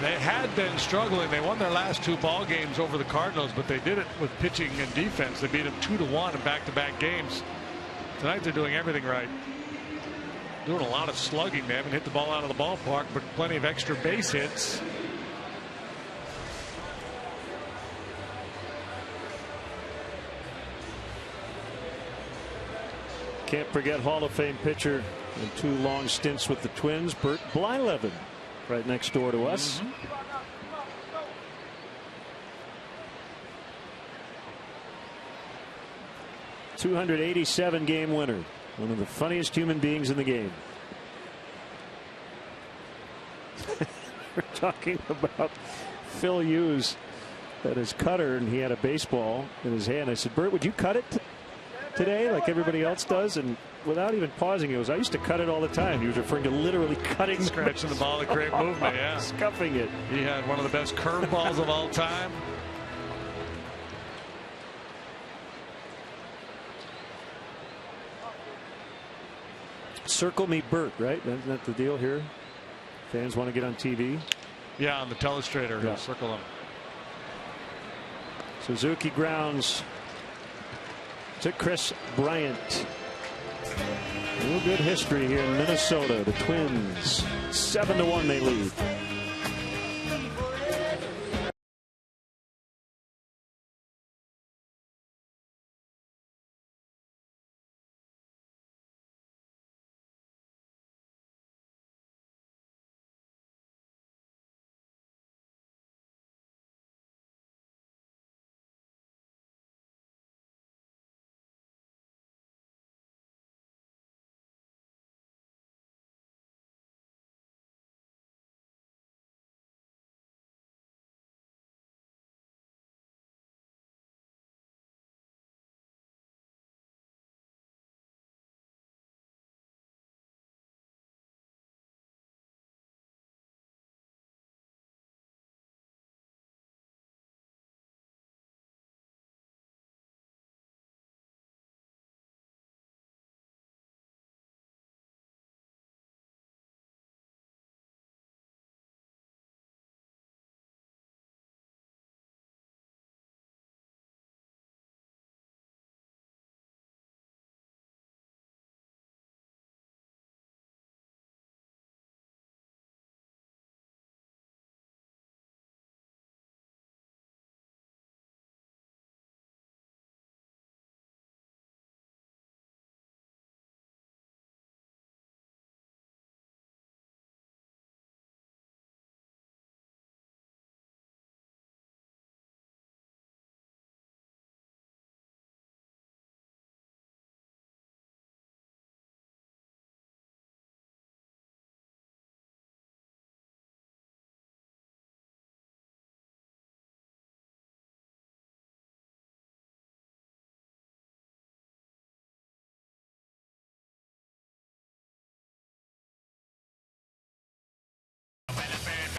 They had been struggling. They won their last 2 ball games over the Cardinals, but they did it with pitching and defense. They beat them 2-1 in back-to-back games. Tonight they're doing everything right. Doing a lot of slugging. They haven't hit the ball out of the ballpark, but plenty of extra base hits. Can't forget Hall of Fame pitcher and 2 long stints with the Twins, Bert Blyleven, right next door to us. 287 game winner. One of the funniest human beings in the game. We're talking about Phil Hughes at his cutter, and he had a baseball in his hand. I said, Bert, would you cut it today like everybody else does? And without even pausing, he goes, I used to cut it all the time. He was referring to literally cutting, scratching the ball, a great movement. Yeah, scuffing it. He had one of the best curveballs of all time. Circle me Bert, right? Isn't that the deal here? Fans want to get on TV. Yeah, on the telestrator. Yeah. Circle him. Suzuki grounds to Chris Bryant. Real good history here in Minnesota. The Twins 7-1 they lead.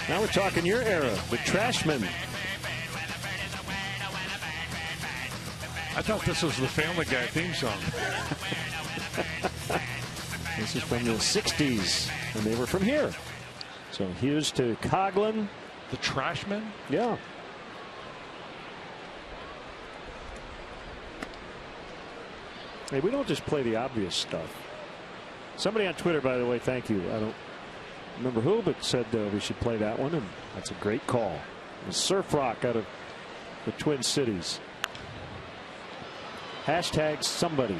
Now we're talking your era, the Trashmen. I thought this was the Family Guy theme song. This is from the 60s, and they were from here. So Hughes to Coughlin. The Trashmen? Yeah. Hey, we don't just play the obvious stuff. Somebody on Twitter, by the way, thank you. I don't remember who, but said we should play that one, and that's a great call. The surf rock out of the Twin Cities. Hashtag somebody.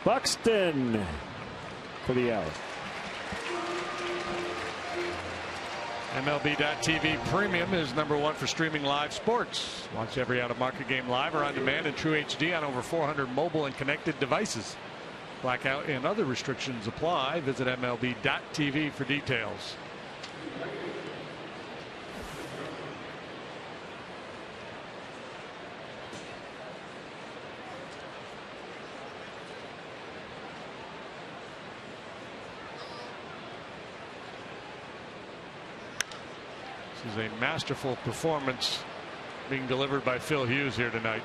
Buxton for the out. MLB.TV Premium is #1 for streaming live sports. Watch every out-of-market game live or on demand in True HD on over 400 mobile and connected devices. Blackout and other restrictions apply. Visit MLB.TV for details. This is a masterful performance being delivered by Phil Hughes here tonight.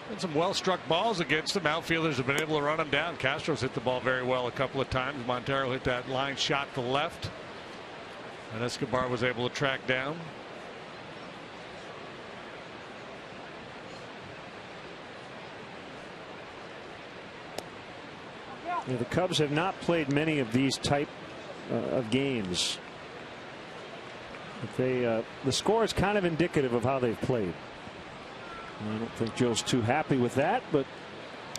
And some well-struck balls against him. Outfielders have been able to run him down. Castro's hit the ball very well a couple of times. Montero hit that line shot to left, and Escobar was able to track down. Yeah, the Cubs have not played many of these type of games. The score is kind of indicative of how they've played. I don't think Joe's too happy with that, but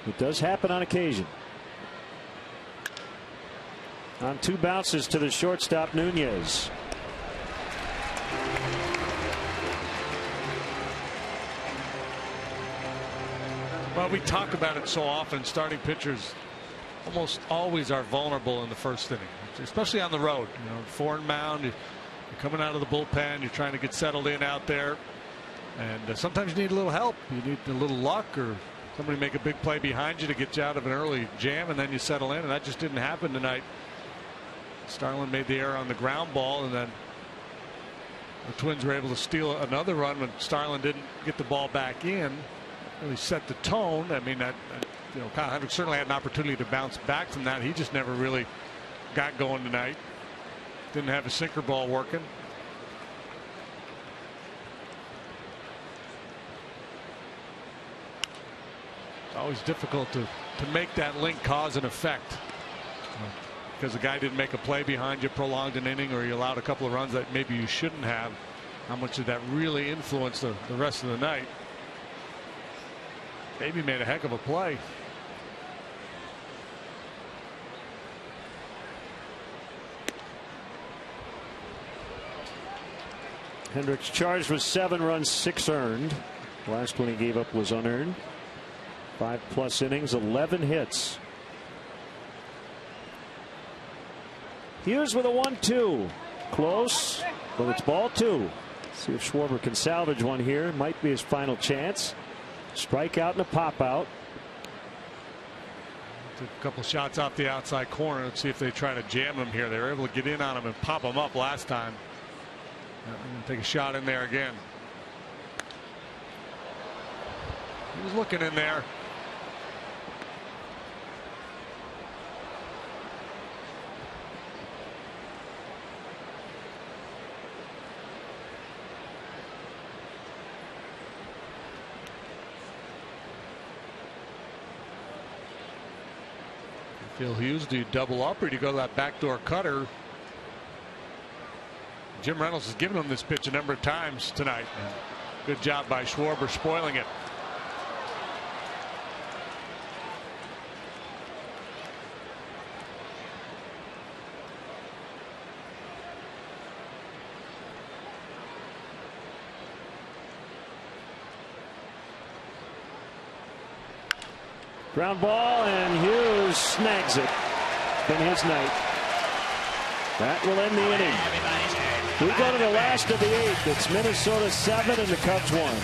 it does happen on occasion. On 2 bounces to the shortstop, Nunez. Well, we talk about it so often. Starting pitchers almost always are vulnerable in the first inning, especially on the road. You know, foreign mound, you're coming out of the bullpen, you're trying to get settled in out there, and sometimes you need a little help. You need a little luck, or somebody make a big play behind you to get you out of an early jam, and then you settle in. And that just didn't happen tonight. Starlin made the error on the ground ball, and then the Twins were able to steal another run when Starlin didn't get the ball back in. Really set the tone. I mean, you know, Kyle Hendricks certainly had an opportunity to bounce back from that. He just never really got going tonight. Didn't have a sinker ball working. It's always difficult to make that link cause and effect, because the guy didn't make a play behind you, prolonged an inning, or you allowed a couple of runs that maybe you shouldn't have. How much did that really influence the rest of the night? Maybe made a heck of a play. Hendricks charged with 7 runs, 6 earned. The last one he gave up was unearned. 5+ innings, 11 hits. Hughes with a 1-2. Close, but it's ball 2. See if Schwarber can salvage one here. Might be his final chance. Strikeout and a pop out. Took a couple shots off the outside corner. Let's see if they try to jam him here. They were able to get in on him and pop him up last time. Take a shot in there again. He was looking in there. Phil Hughes, do you double up or do you go to that backdoor cutter? Jim Reynolds has given him this pitch a number of times tonight. Good job by Schwarber spoiling it. Ground ball, and Hughes snags it. Been his night. That will end the inning. We go to the last of the 8th. It's Minnesota 7 and the Cubs 1.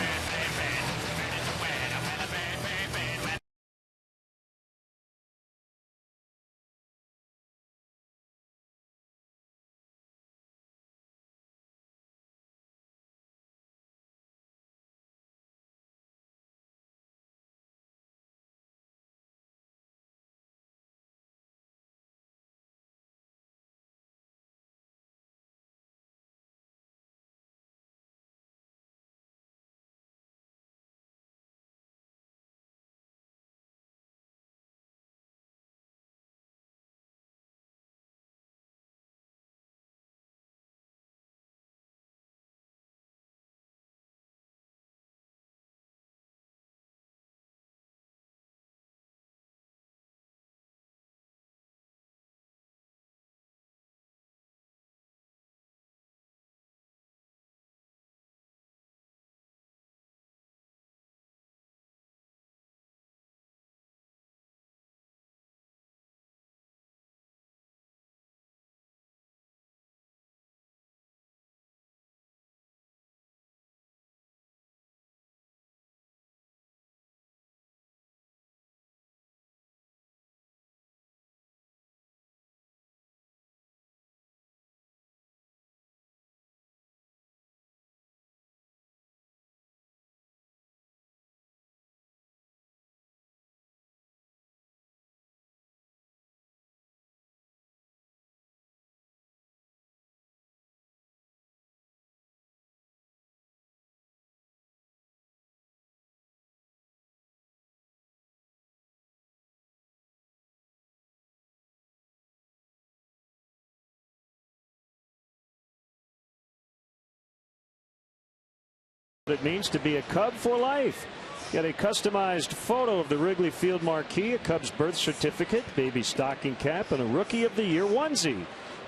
It means to be a Cub for life. Get a customized photo of the Wrigley Field marquee, a Cubs birth certificate, baby stocking cap, and a Rookie of the Year onesie.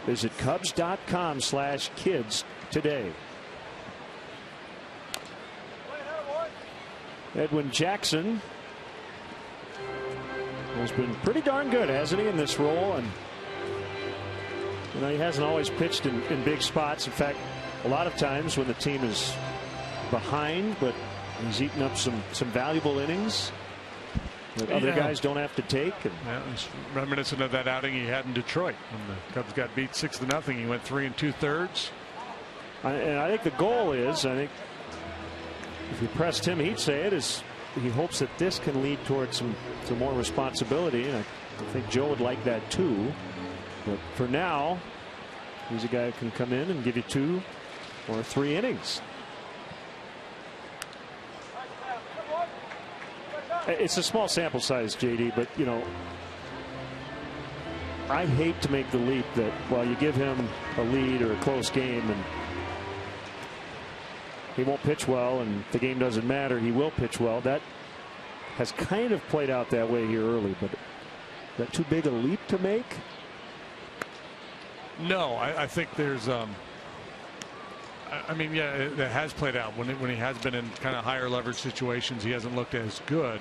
Visit Cubs.com/kids today. Edwin Jackson has been pretty darn good, hasn't he, in this role? And he hasn't always pitched in big spots. In fact, a lot of times when the team is behind, but he's eaten up some valuable innings that other guys don't have to take. And it's reminiscent of that outing he had in Detroit when the Cubs got beat 6-0. He went 3 2/3. And I think the goal is, I think if you pressed him, he'd say it is, he hopes that this can lead towards some more responsibility. And I think Joe would like that too. But for now, he's a guy who can come in and give you 2 or 3 innings. It's a small sample size, JD, but I hate to make the leap that, well, you give him a lead or a close game and he won't pitch well, and if the game doesn't matter, he will pitch well. That has kind of played out that way here early, but is that too big a leap to make? No, I think there's I mean, yeah, it has played out when he has been in kind of higher leverage situations. He hasn't looked as good,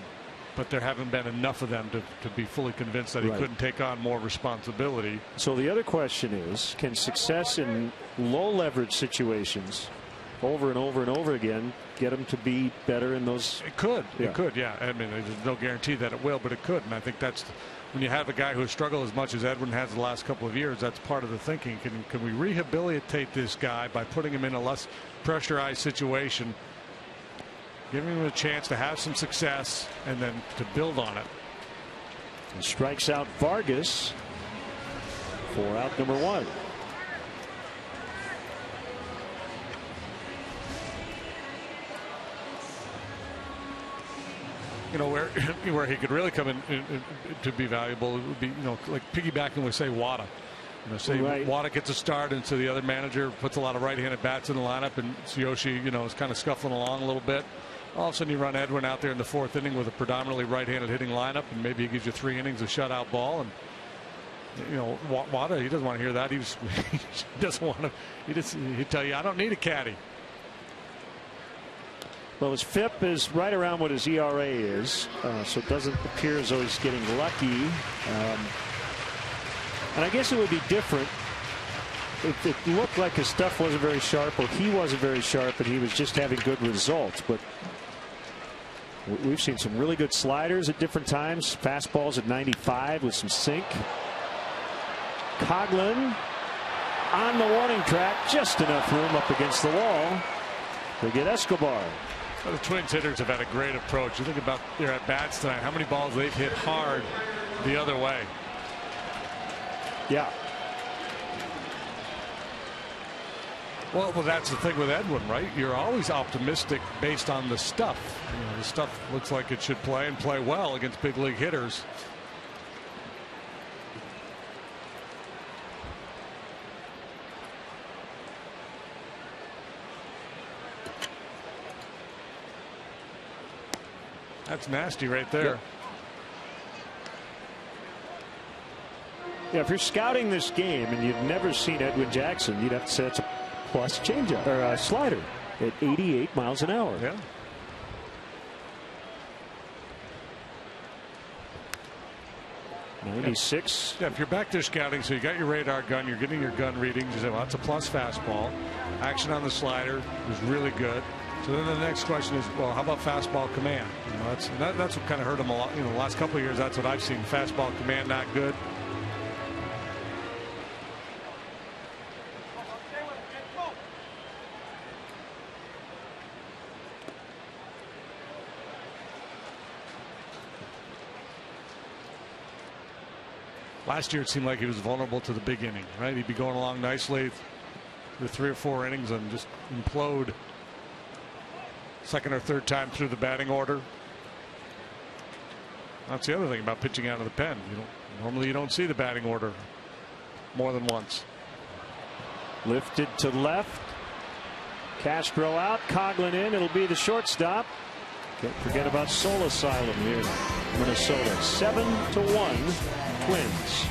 but there haven't been enough of them to be fully convinced that he couldn't take on more responsibility. So the other question is, can success in low leverage situations over and over and over again get him to be better in those? It could. It could. Yeah. I mean, there's no guarantee that it will, but it could. And I think that's when you have a guy who has struggled as much as Edwin has the last couple of years. That's part of the thinking. Can we rehabilitate this guy by putting him in a less pressurized situation, giving him a chance to have some success, and then to build on it? He strikes out Vargas for out number 1. Where he could really come in to be valuable, it would be, like piggybacking with, say, Wada. Say Wada gets a start, and so the other manager puts a lot of right-handed bats in the lineup, and Tsuyoshi, is kind of scuffling along a little bit. All of a sudden, you run Edwin out there in the 4th inning with a predominantly right-handed hitting lineup, and maybe he gives you 3 innings of shutout ball. And Wada, he doesn't want to hear that. He doesn't want to. He'd tell you, I don't need a caddy. Well, his FIP is right around what his ERA is, so it doesn't appear as though he's getting lucky. And I guess it would be different if it looked like his stuff wasn't very sharp, or he wasn't very sharp, and he was just having good results. But we've seen some really good sliders at different times, fastballs at 95 with some sink. Coghlan on the warning track, just enough room up against the wall to get Escobar. Well, the Twins hitters have had a great approach. You think about their at-bats tonight, how many balls they've hit hard the other way. Yeah. Well, that's the thing with Edwin, right? You're always optimistic based on the stuff. The stuff looks like it should play and play well against big league hitters. That's nasty right there. Yeah, if you're scouting this game and you've never seen Edwin Jackson, you'd have to say it's a plus changeup or a slider at 88 miles an hour. Yeah. '96. Yeah, if you're back there scouting, so you got your radar gun, you're getting your gun readings. You say, well, that's a plus fastball. Action on the slider was really good. So then the next question is, well, how about fastball command? That's what kind of hurt him a lot. The last couple of years, that's what I've seen. Fastball command not good. Last year, it seemed like he was vulnerable to the big inning, right? He'd be going along nicely with 3 or 4 innings and just implode second or third time through the batting order. That's the other thing about pitching out of the pen. Normally you don't see the batting order more than once. Lifted to left. Castro out, Coughlin in. It'll be the shortstop. Can't forget about Soul Asylum here in Minnesota. 7-1 Twins.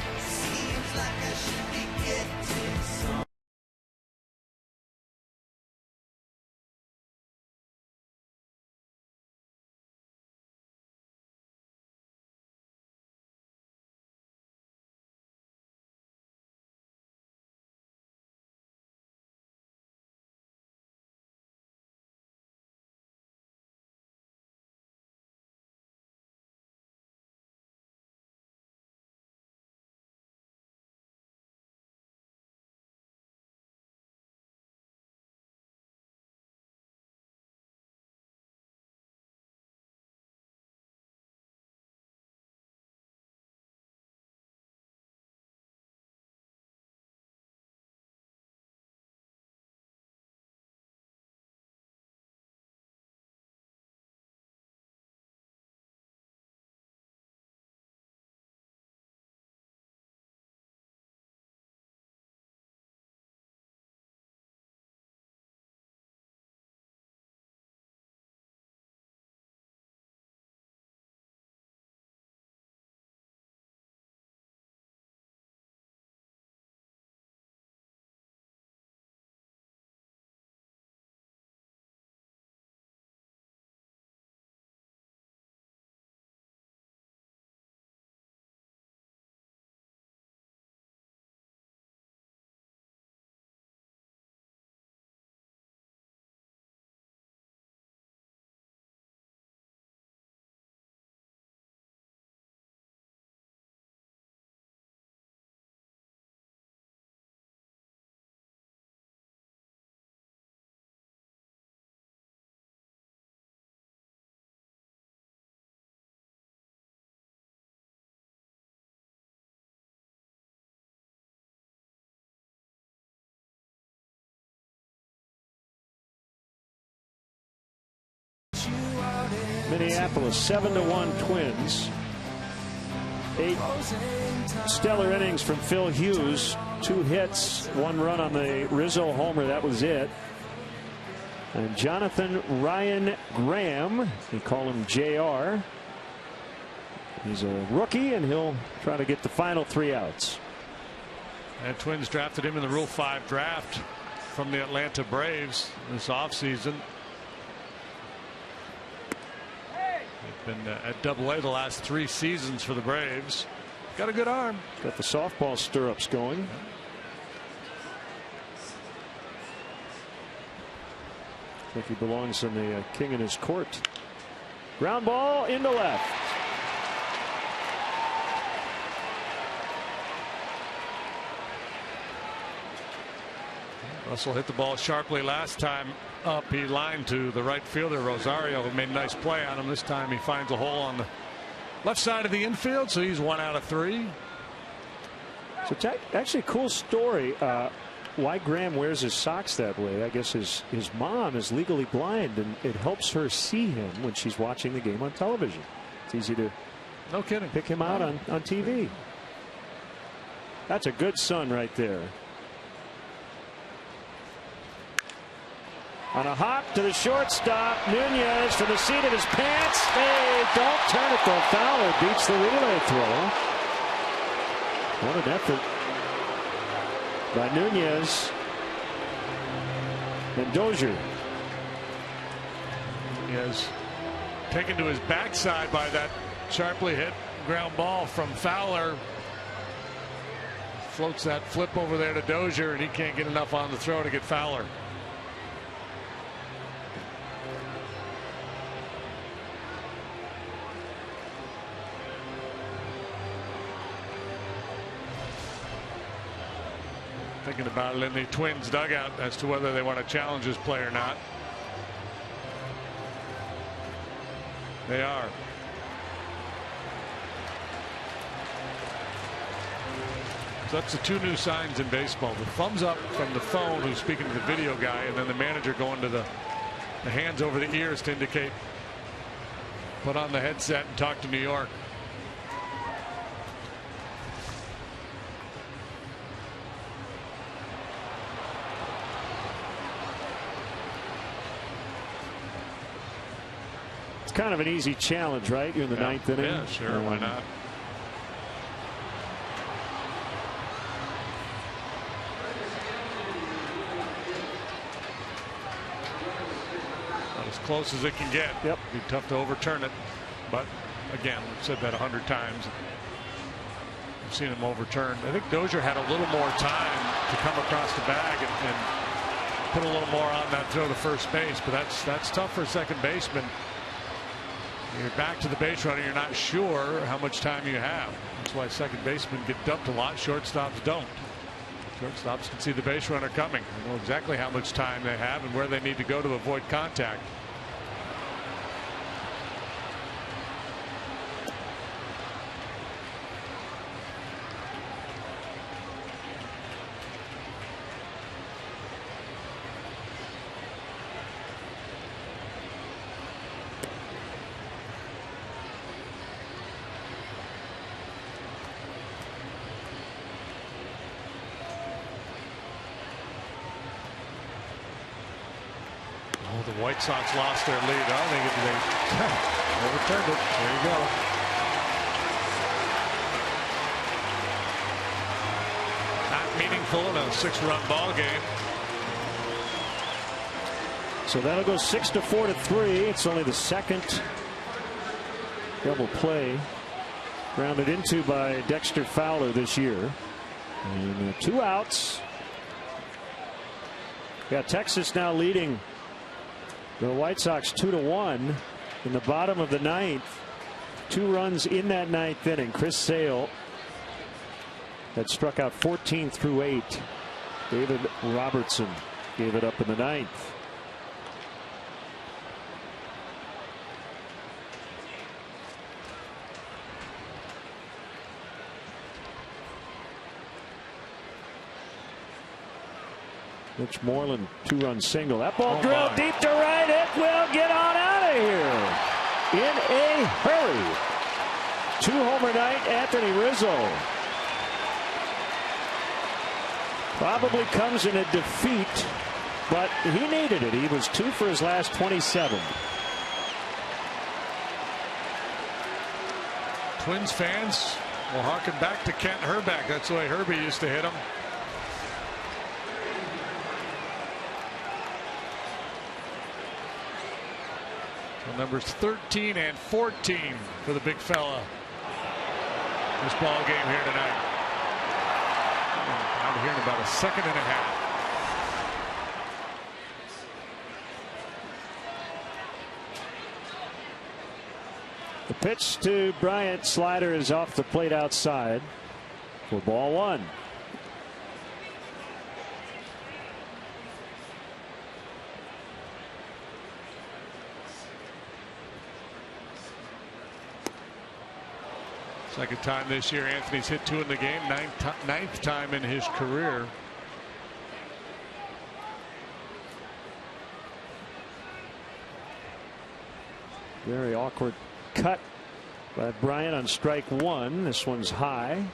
Minneapolis 7-1 Twins. 8 stellar innings from Phil Hughes. 2 hits, 1 run on the Rizzo homer. That was it. And Jonathan Ryan Graham, we call him JR. He's a rookie, and he'll try to get the final 3 outs. And Twins drafted him in the Rule 5 draft from the Atlanta Braves this offseason. He's been at Double-A the last 3 seasons for the Braves. Got a good arm. Got the softball stirrups going. I think he belongs in the king in his court. Ground ball into left. Russell hit the ball sharply last time up. He lined to the right fielder Rosario, who made a nice play on him. This time he finds a hole on the left side of the infield, so he's 1 out of 3. So actually a cool story. Why Graham wears his socks that way. I guess his mom is legally blind, and it helps her see him when she's watching the game on television. It's easy to no kidding pick him out on TV. That's a good son right there. On a hop to the shortstop, Nunez from the seat of his pants. Hey, don't turn it though. Fowler beats the relay throw. What an effort by Nunez and Dozier. Nunez taken to his backside by that sharply hit ground ball from Fowler. Floats that flip over there to Dozier, and he can't get enough on the throw to get Fowler. Thinking about it in the Twins dugout as to whether they want to challenge this play or not. They are. So that's the 2 new signs in baseball. The thumbs up from the phone who's speaking to the video guy, and then the manager going to the hands over the ears to indicate put on the headset and talk to New York. It's kind of an easy challenge, right? You're in the ninth inning. Yeah, sure. Why not? About as close as it can get. Yep. It'd be tough to overturn it. But again, we've said that 100 times. We've seen him overturned. I think Dozier had a little more time to come across the bag and put a little more on that throw to first base. But that's tough for a second baseman. You're back to the base runner. You're not sure how much time you have. That's why second basemen get dumped a lot. Shortstops don't. Shortstops can see the base runner coming. They know exactly how much time they have and where they need to go to avoid contact. The White Sox lost their lead. I think they overturned it. There you go. Not meaningful in a 6-run ball game. So that'll go 6-4 to 3. It's only the second double play grounded into by Dexter Fowler this year. And 2 outs. Yeah, Texas now leading the White Sox 2-1 in the bottom of the 9th. 2 runs in that 9th inning. Chris Sale had struck out 14 through 8. David Robertson gave it up in the 9th. Mitch Moreland 2-run single. That ball drilled deep to right. It will get on out of here in a hurry. 2-homer night, Anthony Rizzo. Probably comes in a defeat, but he needed it. He was 2 for his last 27. Twins fans will harken back to Kent Herbeck. That's the way Herbie used to hit him. Numbers 13 and 14 for the big fella. This ball game here tonight. Out of here in about a second and a half. The pitch to Bryant. Slider is off the plate outside for ball 1. Second time this year Anthony's hit 2 in the game. Ninth time in his career. Very awkward cut by Bryant on strike 1. This one's high.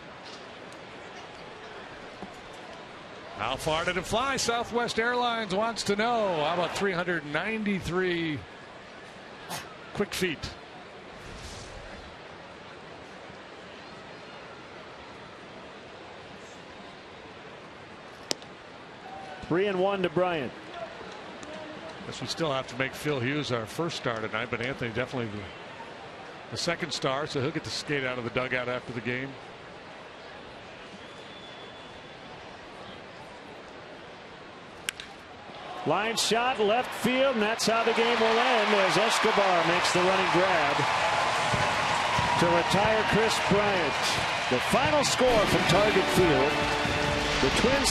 How far did it fly? Southwest Airlines wants to know. How about 393 quick feet? Three and 1 to Bryant. Guess we still have to make Phil Hughes our first star tonight, but Anthony definitely the second star, so he'll get to skate out of the dugout after the game. Line shot left field, and that's how the game will end as Escobar makes the running grab to retire Chris Bryant. The final score from Target Field, the Twins